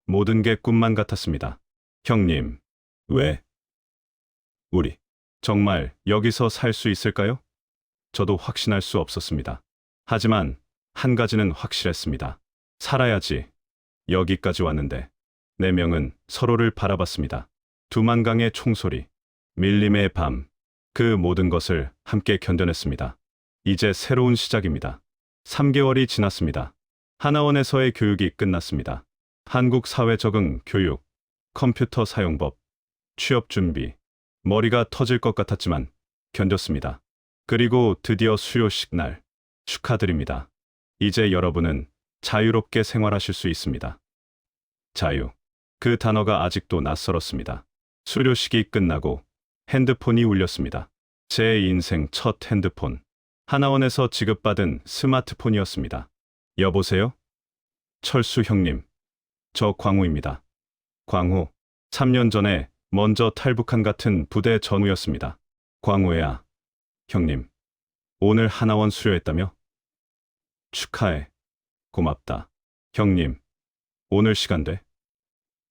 Speaker 1: 모든 게 꿈만 같았습니다. 형님, 왜? 우리 정말 여기서 살 수 있을까요? 저도 확신할 수 없었습니다. 하지만 한 가지는 확실했습니다. 살아야지. 여기까지 왔는데. 네 명은 서로를 바라봤습니다. 두만강의 총소리, 밀림의 밤, 그 모든 것을 함께 견뎌냈습니다. 이제 새로운 시작입니다. 3개월이 지났습니다. 하나원에서의 교육이 끝났습니다. 한국 사회 적응 교육, 컴퓨터 사용법, 취업 준비. 머리가 터질 것 같았지만 견뎠습니다. 그리고 드디어 수료식 날. 축하드립니다. 이제 여러분은 자유롭게 생활하실 수 있습니다. 자유. 그 단어가 아직도 낯설었습니다. 수료식이 끝나고 핸드폰이 울렸습니다. 제 인생 첫 핸드폰. 하나원에서 지급받은 스마트폰이었습니다. 여보세요? 철수 형님. 저 광우입니다. 광우. 3년 전에 먼저 탈북한 같은 부대 전우였습니다. 광우야. 형님. 오늘 하나원 수료했다며? 축하해. 고맙다. 형님. 오늘 시간 돼?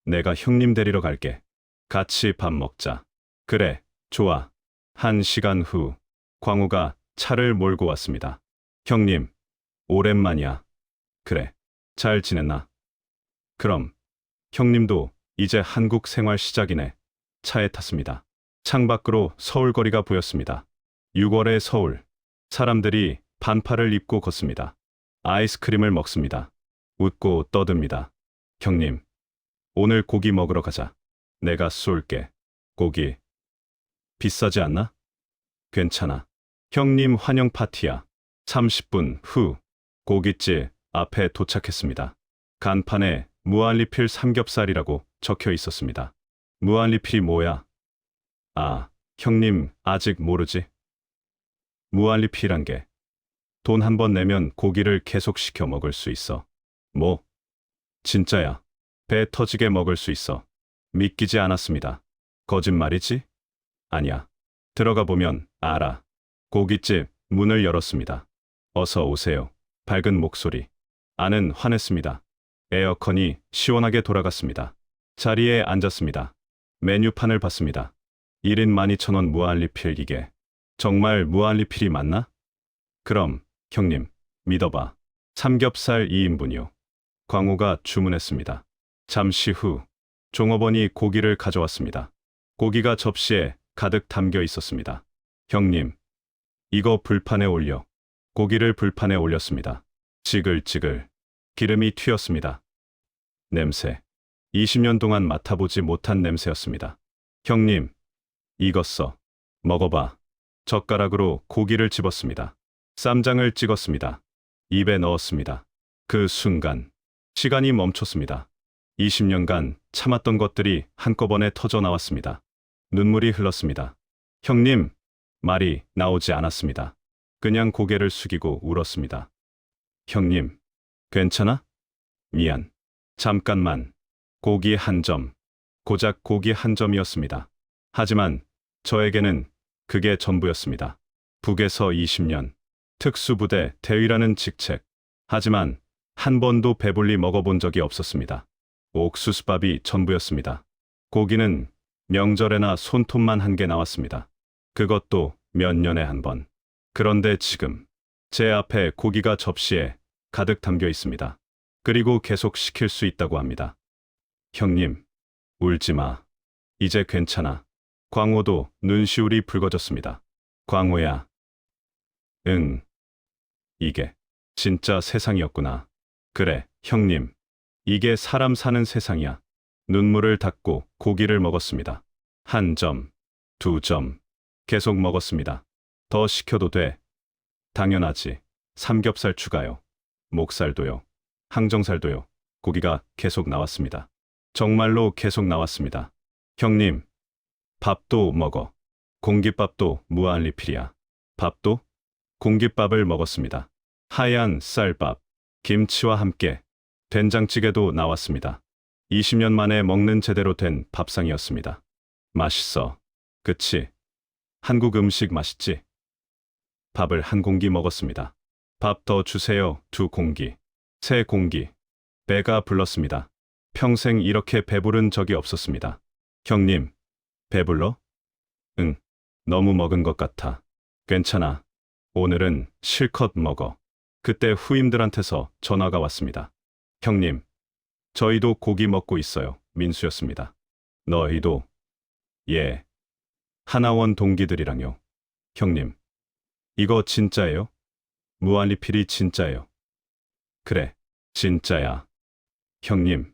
Speaker 1: 내가 형님 데리러 갈게. 같이 밥 먹자. 그래, 좋아. 1시간 후, 광우가 차를 몰고 왔습니다. 형님, 오랜만이야. 그래, 잘 지냈나? 그럼, 형님도 이제 한국 생활 시작이네. 차에 탔습니다. 창밖으로 서울 거리가 보였습니다. 6월의 서울. 사람들이 반팔을 입고 걷습니다. 아이스크림을 먹습니다. 웃고 떠듭니다. 형님, 오늘 고기 먹으러 가자. 내가 쏠게. 고기. 비싸지 않나? 괜찮아. 형님 환영 파티야. 30분 후, 고깃집 앞에 도착했습니다. 간판에 무한리필 삼겹살이라고 적혀 있었습니다. 무한리필이 뭐야? 아, 형님 아직 모르지? 무한리필이란 게 돈 한 번 내면 고기를 계속 시켜 먹을 수 있어. 뭐? 진짜야. 배 터지게 먹을 수 있어. 믿기지 않았습니다. 거짓말이지? 아니야. 들어가 보면 알아. 고깃집 문을 열었습니다. 어서 오세요. 밝은 목소리. 안은 환했습니다. 에어컨이 시원하게 돌아갔습니다. 자리에 앉았습니다. 메뉴판을 봤습니다. 1인 12,000원 무한리필. 이게 정말 무한리필이 맞나? 그럼 형님 믿어봐. 삼겹살 2인분이요. 광우가 주문했습니다. 잠시 후 종업원이 고기를 가져왔습니다. 고기가 접시에 가득 담겨 있었습니다. 형님, 이거 불판에 올려. 고기를 불판에 올렸습니다. 지글지글. 기름이 튀었습니다. 냄새. 20년 동안 맡아보지 못한 냄새였습니다. 형님, 이것 써. 먹어봐. 젓가락으로 고기를 집었습니다. 쌈장을 찍었습니다. 입에 넣었습니다. 그 순간 시간이 멈췄습니다. 20년간 참았던 것들이 한꺼번에 터져 나왔습니다. 눈물이 흘렀습니다. 형님, 말이 나오지 않았습니다. 그냥 고개를 숙이고 울었습니다. 형님, 괜찮아? 미안. 잠깐만. 고기 한 점. 고작 고기 한 점이었습니다. 하지만 저에게는 그게 전부였습니다. 북에서 20년. 특수부대 대위라는 직책. 하지만 한 번도 배불리 먹어본 적이 없었습니다. 옥수수밥이 전부였습니다. 고기는 명절에나 손톱만 한 개 나왔습니다. 그것도 몇 년에 한 번. 그런데 지금 제 앞에 고기가 접시에 가득 담겨 있습니다. 그리고 계속 시킬 수 있다고 합니다. 형님, 울지 마. 이제 괜찮아. 광호도 눈시울이 붉어졌습니다. 광호야. 응. 이게 진짜 세상이었구나. 그래, 형님. 이게 사람 사는 세상이야. 눈물을 닦고 고기를 먹었습니다. 한 점, 두 점. 계속 먹었습니다. 더 시켜도 돼. 당연하지. 삼겹살 추가요. 목살도요. 항정살도요. 고기가 계속 나왔습니다. 정말로 계속 나왔습니다. 형님, 밥도 먹어. 공깃밥도 무한 리필이야. 밥도? 공깃밥을 먹었습니다. 하얀 쌀밥, 김치와 함께 된장찌개도 나왔습니다. 20년 만에 먹는 제대로 된 밥상이었습니다. 맛있어. 그치? 한국 음식 맛있지? 밥을 한 공기 먹었습니다. 밥 더 주세요. 두 공기. 세 공기. 배가 불렀습니다. 평생 이렇게 배부른 적이 없었습니다. 형님, 배불러? 응. 너무 먹은 것 같아. 괜찮아. 오늘은 실컷 먹어. 그때 후임들한테서 전화가 왔습니다. 형님, 저희도 고기 먹고 있어요. 민수였습니다. 너희도? 예. 하나원 동기들이랑요. 형님, 이거 진짜예요? 무한리필이 진짜예요. 그래, 진짜야. 형님,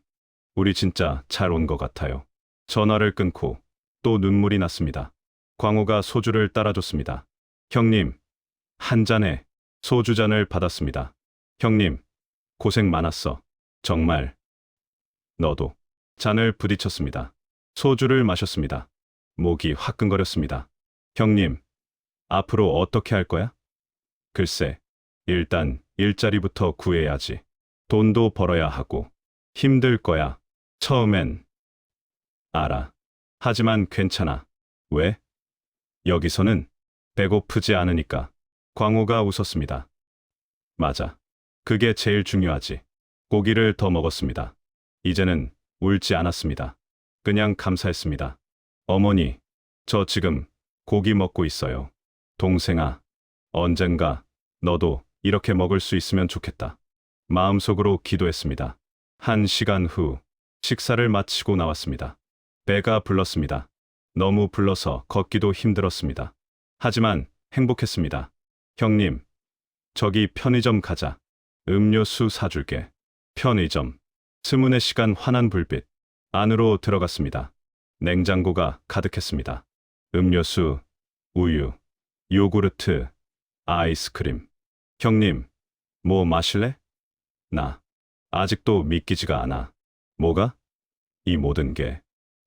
Speaker 1: 우리 진짜 잘 온 것 같아요. 전화를 끊고 또 눈물이 났습니다. 광호가 소주를 따라줬습니다. 형님, 한 잔에 소주잔을 받았습니다. 형님, 고생 많았어. 정말. 너도. 잔을 부딪혔습니다. 소주를 마셨습니다. 목이 화끈거렸습니다. 형님, 앞으로 어떻게 할 거야? 글쎄, 일단 일자리부터 구해야지. 돈도 벌어야 하고. 힘들 거야. 처음엔. 알아. 하지만 괜찮아. 왜? 여기서는 배고프지 않으니까. 광호가 웃었습니다. 맞아. 그게 제일 중요하지. 고기를 더 먹었습니다. 이제는 울지 않았습니다. 그냥 감사했습니다. 어머니, 저 지금 고기 먹고 있어요. 동생아, 언젠가 너도 이렇게 먹을 수 있으면 좋겠다. 마음속으로 기도했습니다. 1시간 후 식사를 마치고 나왔습니다. 배가 불렀습니다. 너무 불러서 걷기도 힘들었습니다. 하지만 행복했습니다. 형님, 저기 편의점 가자. 음료수 사줄게. 편의점. 스문의 시간 환한 불빛. 안으로 들어갔습니다. 냉장고가 가득했습니다. 음료수, 우유, 요구르트, 아이스크림. 형님, 뭐 마실래? 나 아직도 믿기지가 않아. 뭐가? 이 모든 게.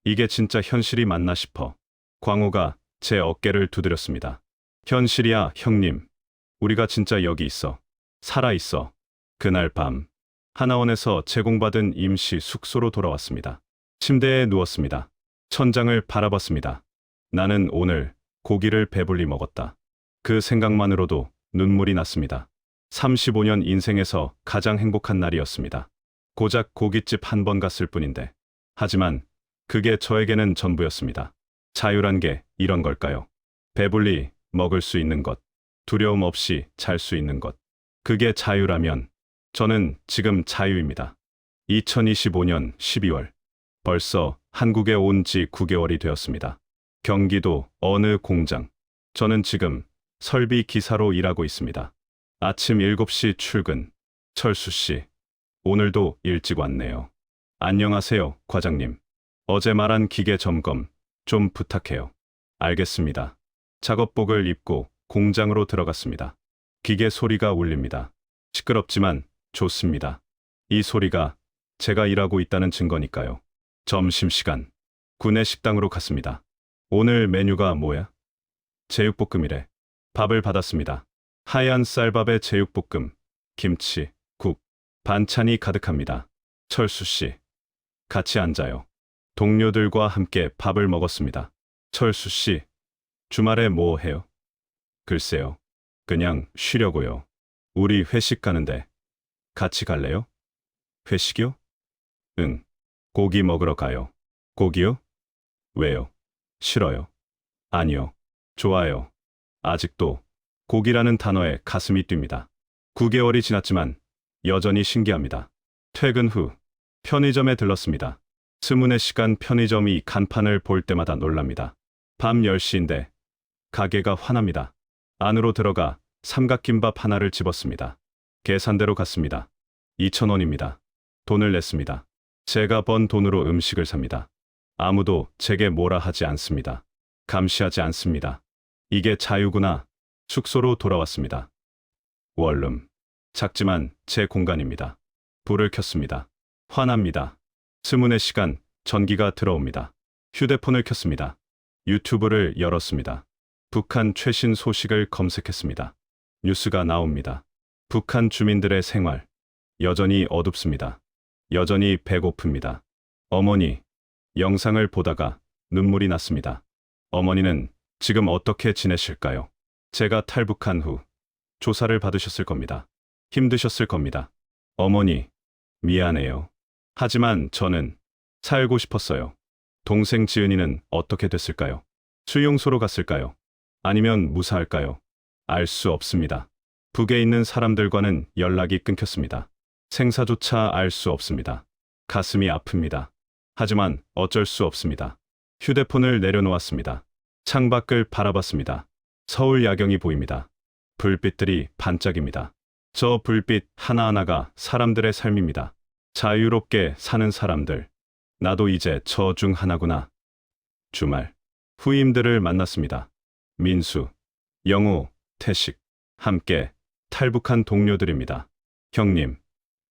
Speaker 1: 이게 진짜 현실이 맞나 싶어. 광호가 제 어깨를 두드렸습니다. 현실이야, 형님. 우리가 진짜 여기 있어. 살아 있어. 그날 밤, 하나원에서 제공받은 임시 숙소로 돌아왔습니다. 침대에 누웠습니다. 천장을 바라봤습니다. 나는 오늘 고기를 배불리 먹었다. 그 생각만으로도 눈물이 났습니다. 35년 인생에서 가장 행복한 날이었습니다. 고작 고깃집 한 번 갔을 뿐인데. 하지만 그게 저에게는 전부였습니다. 자유란 게 이런 걸까요? 배불리 먹을 수 있는 것, 두려움 없이 잘 수 있는 것. 그게 자유라면 저는 지금 자유입니다. 2025년 12월. 벌써 한국에 온 지 9개월이 되었습니다. 경기도 어느 공장. 저는 지금 설비 기사로 일하고 있습니다. 아침 7시 출근. 철수 씨, 오늘도 일찍 왔네요. 안녕하세요, 과장님. 어제 말한 기계 점검 좀 부탁해요. 알겠습니다. 작업복을 입고 공장으로 들어갔습니다. 기계 소리가 울립니다. 시끄럽지만 좋습니다. 이 소리가 제가 일하고 있다는 증거니까요. 점심시간. 구내 식당으로 갔습니다. 오늘 메뉴가 뭐야? 제육볶음이래. 밥을 받았습니다. 하얀 쌀밥에 제육볶음, 김치, 국, 반찬이 가득합니다. 철수 씨, 같이 앉아요. 동료들과 함께 밥을 먹었습니다. 철수 씨, 주말에 뭐 해요? 글쎄요. 그냥 쉬려고요. 우리 회식 가는데 같이 갈래요? 회식이요? 응. 고기 먹으러 가요. 고기요? 왜요? 싫어요. 아니요. 좋아요. 아직도 고기라는 단어에 가슴이 뜁니다. 9개월이 지났지만 여전히 신기합니다. 퇴근 후 편의점에 들렀습니다. 스문의 시간 편의점이 간판을 볼 때마다 놀랍니다. 밤 10시인데 가게가 환합니다. 안으로 들어가 삼각김밥 하나를 집었습니다. 계산대로 갔습니다. 2,000원입니다. 돈을 냈습니다. 제가 번 돈으로 음식을 삽니다. 아무도 제게 뭐라 하지 않습니다. 감시하지 않습니다. 이게 자유구나. 숙소로 돌아왔습니다. 원룸. 작지만 제 공간입니다. 불을 켰습니다. 환합니다. 스문의 시간 전기가 들어옵니다. 휴대폰을 켰습니다. 유튜브를 열었습니다. 북한 최신 소식을 검색했습니다. 뉴스가 나옵니다. 북한 주민들의 생활. 여전히 어둡습니다. 여전히 배고픕니다. 어머니, 영상을 보다가 눈물이 났습니다. 어머니는 지금 어떻게 지내실까요? 제가 탈북한 후 조사를 받으셨을 겁니다. 힘드셨을 겁니다. 어머니, 미안해요. 하지만 저는 살고 싶었어요. 동생 지은이는 어떻게 됐을까요? 수용소로 갔을까요? 아니면 무사할까요? 알 수 없습니다. 북에 있는 사람들과는 연락이 끊겼습니다. 생사조차 알 수 없습니다. 가슴이 아픕니다. 하지만 어쩔 수 없습니다. 휴대폰을 내려놓았습니다. 창밖을 바라봤습니다. 서울 야경이 보입니다. 불빛들이 반짝입니다. 저 불빛 하나하나가 사람들의 삶입니다. 자유롭게 사는 사람들. 나도 이제 저 중 하나구나. 주말. 후임들을 만났습니다. 민수, 영우, 태식. 함께 탈북한 동료들입니다. 형님,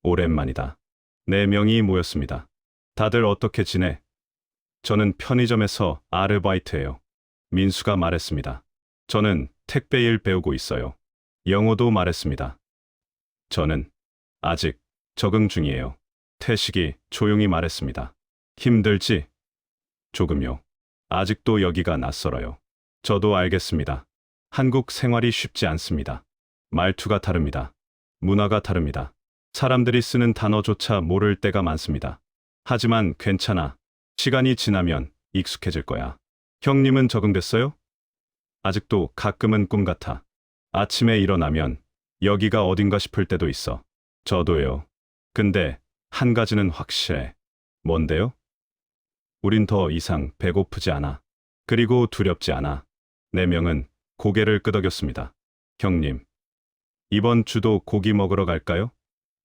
Speaker 1: 오랜만이다. 4명이 모였습니다. 다들 어떻게 지내? 저는 편의점에서 아르바이트해요. 민수가 말했습니다. 저는 택배 일 배우고 있어요. 영호도 말했습니다. 저는 아직 적응 중이에요. 태식이 조용히 말했습니다. 힘들지? 조금요. 아직도 여기가 낯설어요. 저도 알겠습니다. 한국 생활이 쉽지 않습니다. 말투가 다릅니다. 문화가 다릅니다. 사람들이 쓰는 단어조차 모를 때가 많습니다. 하지만 괜찮아. 시간이 지나면 익숙해질 거야. 형님은 적응됐어요? 아직도 가끔은 꿈 같아. 아침에 일어나면 여기가 어딘가 싶을 때도 있어. 저도요. 근데 한 가지는 확실해. 뭔데요? 우린 더 이상 배고프지 않아. 그리고 두렵지 않아. 4명은 고개를 끄덕였습니다. 형님, 이번 주도 고기 먹으러 갈까요?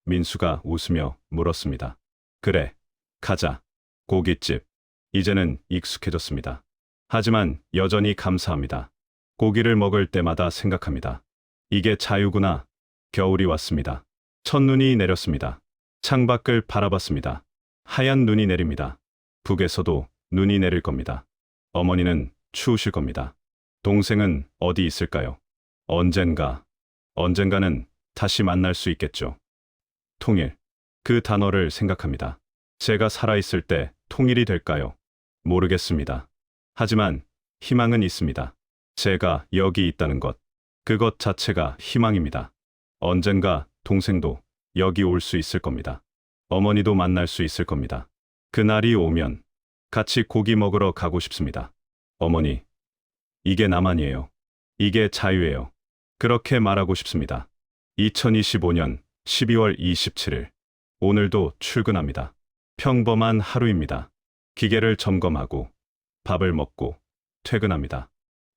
Speaker 1: 민수가 웃으며 물었습니다. 그래, 가자. 고깃집. 이제는 익숙해졌습니다. 하지만 여전히 감사합니다. 고기를 먹을 때마다 생각합니다. 이게 자유구나. 겨울이 왔습니다. 첫눈이 내렸습니다. 창밖을 바라봤습니다. 하얀 눈이 내립니다. 북에서도 눈이 내릴 겁니다. 어머니는 추우실 겁니다. 동생은 어디 있을까요? 언젠가는 다시 만날 수 있겠죠. 통일. 그 단어를 생각합니다. 제가 살아있을 때 통일이 될까요? 모르겠습니다. 하지만 희망은 있습니다. 제가 여기 있다는 것. 그것 자체가 희망입니다. 언젠가 동생도 여기 올 수 있을 겁니다. 어머니도 만날 수 있을 겁니다. 그날이 오면 같이 고기 먹으러 가고 싶습니다. 어머니, 이게 나만이에요. 이게 자유예요. 그렇게 말하고 싶습니다. 2025년 12월 27일. 오늘도 출근합니다. 평범한 하루입니다. 기계를 점검하고 밥을 먹고 퇴근합니다.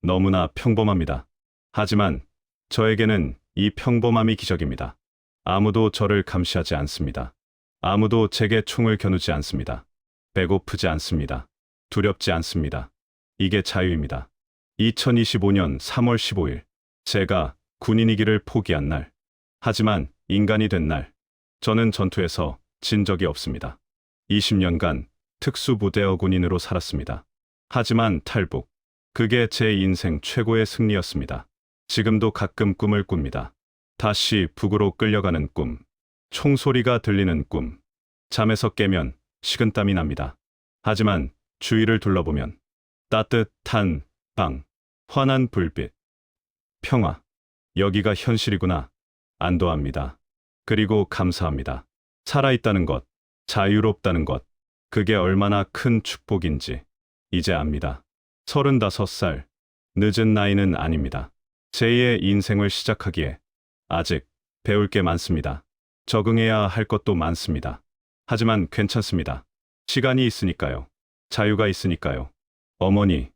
Speaker 1: 너무나 평범합니다. 하지만 저에게는 이 평범함이 기적입니다. 아무도 저를 감시하지 않습니다. 아무도 제게 총을 겨누지 않습니다. 배고프지 않습니다. 두렵지 않습니다. 이게 자유입니다. 2025년 3월 15일. 제가 군인이기를 포기한 날. 하지만 인간이 된 날. 저는 전투에서 진 적이 없습니다. 20년간 특수부대어 군인으로 살았습니다. 하지만 탈북. 그게 제 인생 최고의 승리였습니다. 지금도 가끔 꿈을 꿉니다. 다시 북으로 끌려가는 꿈. 총소리가 들리는 꿈. 잠에서 깨면 식은땀이 납니다. 하지만 주위를 둘러보면 따뜻한 방, 환한 불빛, 평화. 여기가 현실이구나. 안도합니다. 그리고 감사합니다. 살아있다는 것, 자유롭다는 것. 그게 얼마나 큰 축복인지 이제 압니다. 35살. 늦은 나이는 아닙니다. 제2의 인생을 시작하기에 아직 배울 게 많습니다. 적응해야 할 것도 많습니다. 하지만 괜찮습니다. 시간이 있으니까요. 자유가 있으니까요. 어머니,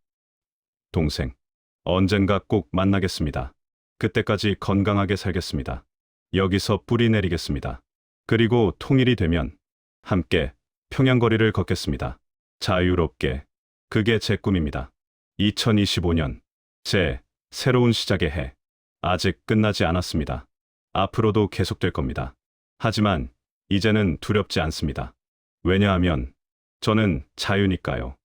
Speaker 1: 동생, 언젠가 꼭 만나겠습니다. 그때까지 건강하게 살겠습니다. 여기서 뿌리 내리겠습니다. 그리고 통일이 되면 함께 평양거리를 걷겠습니다. 자유롭게. 그게 제 꿈입니다. 2025년, 제 새로운 시작의 해. 아직 끝나지 않았습니다. 앞으로도 계속될 겁니다. 하지만 이제는 두렵지 않습니다. 왜냐하면 저는 자유니까요.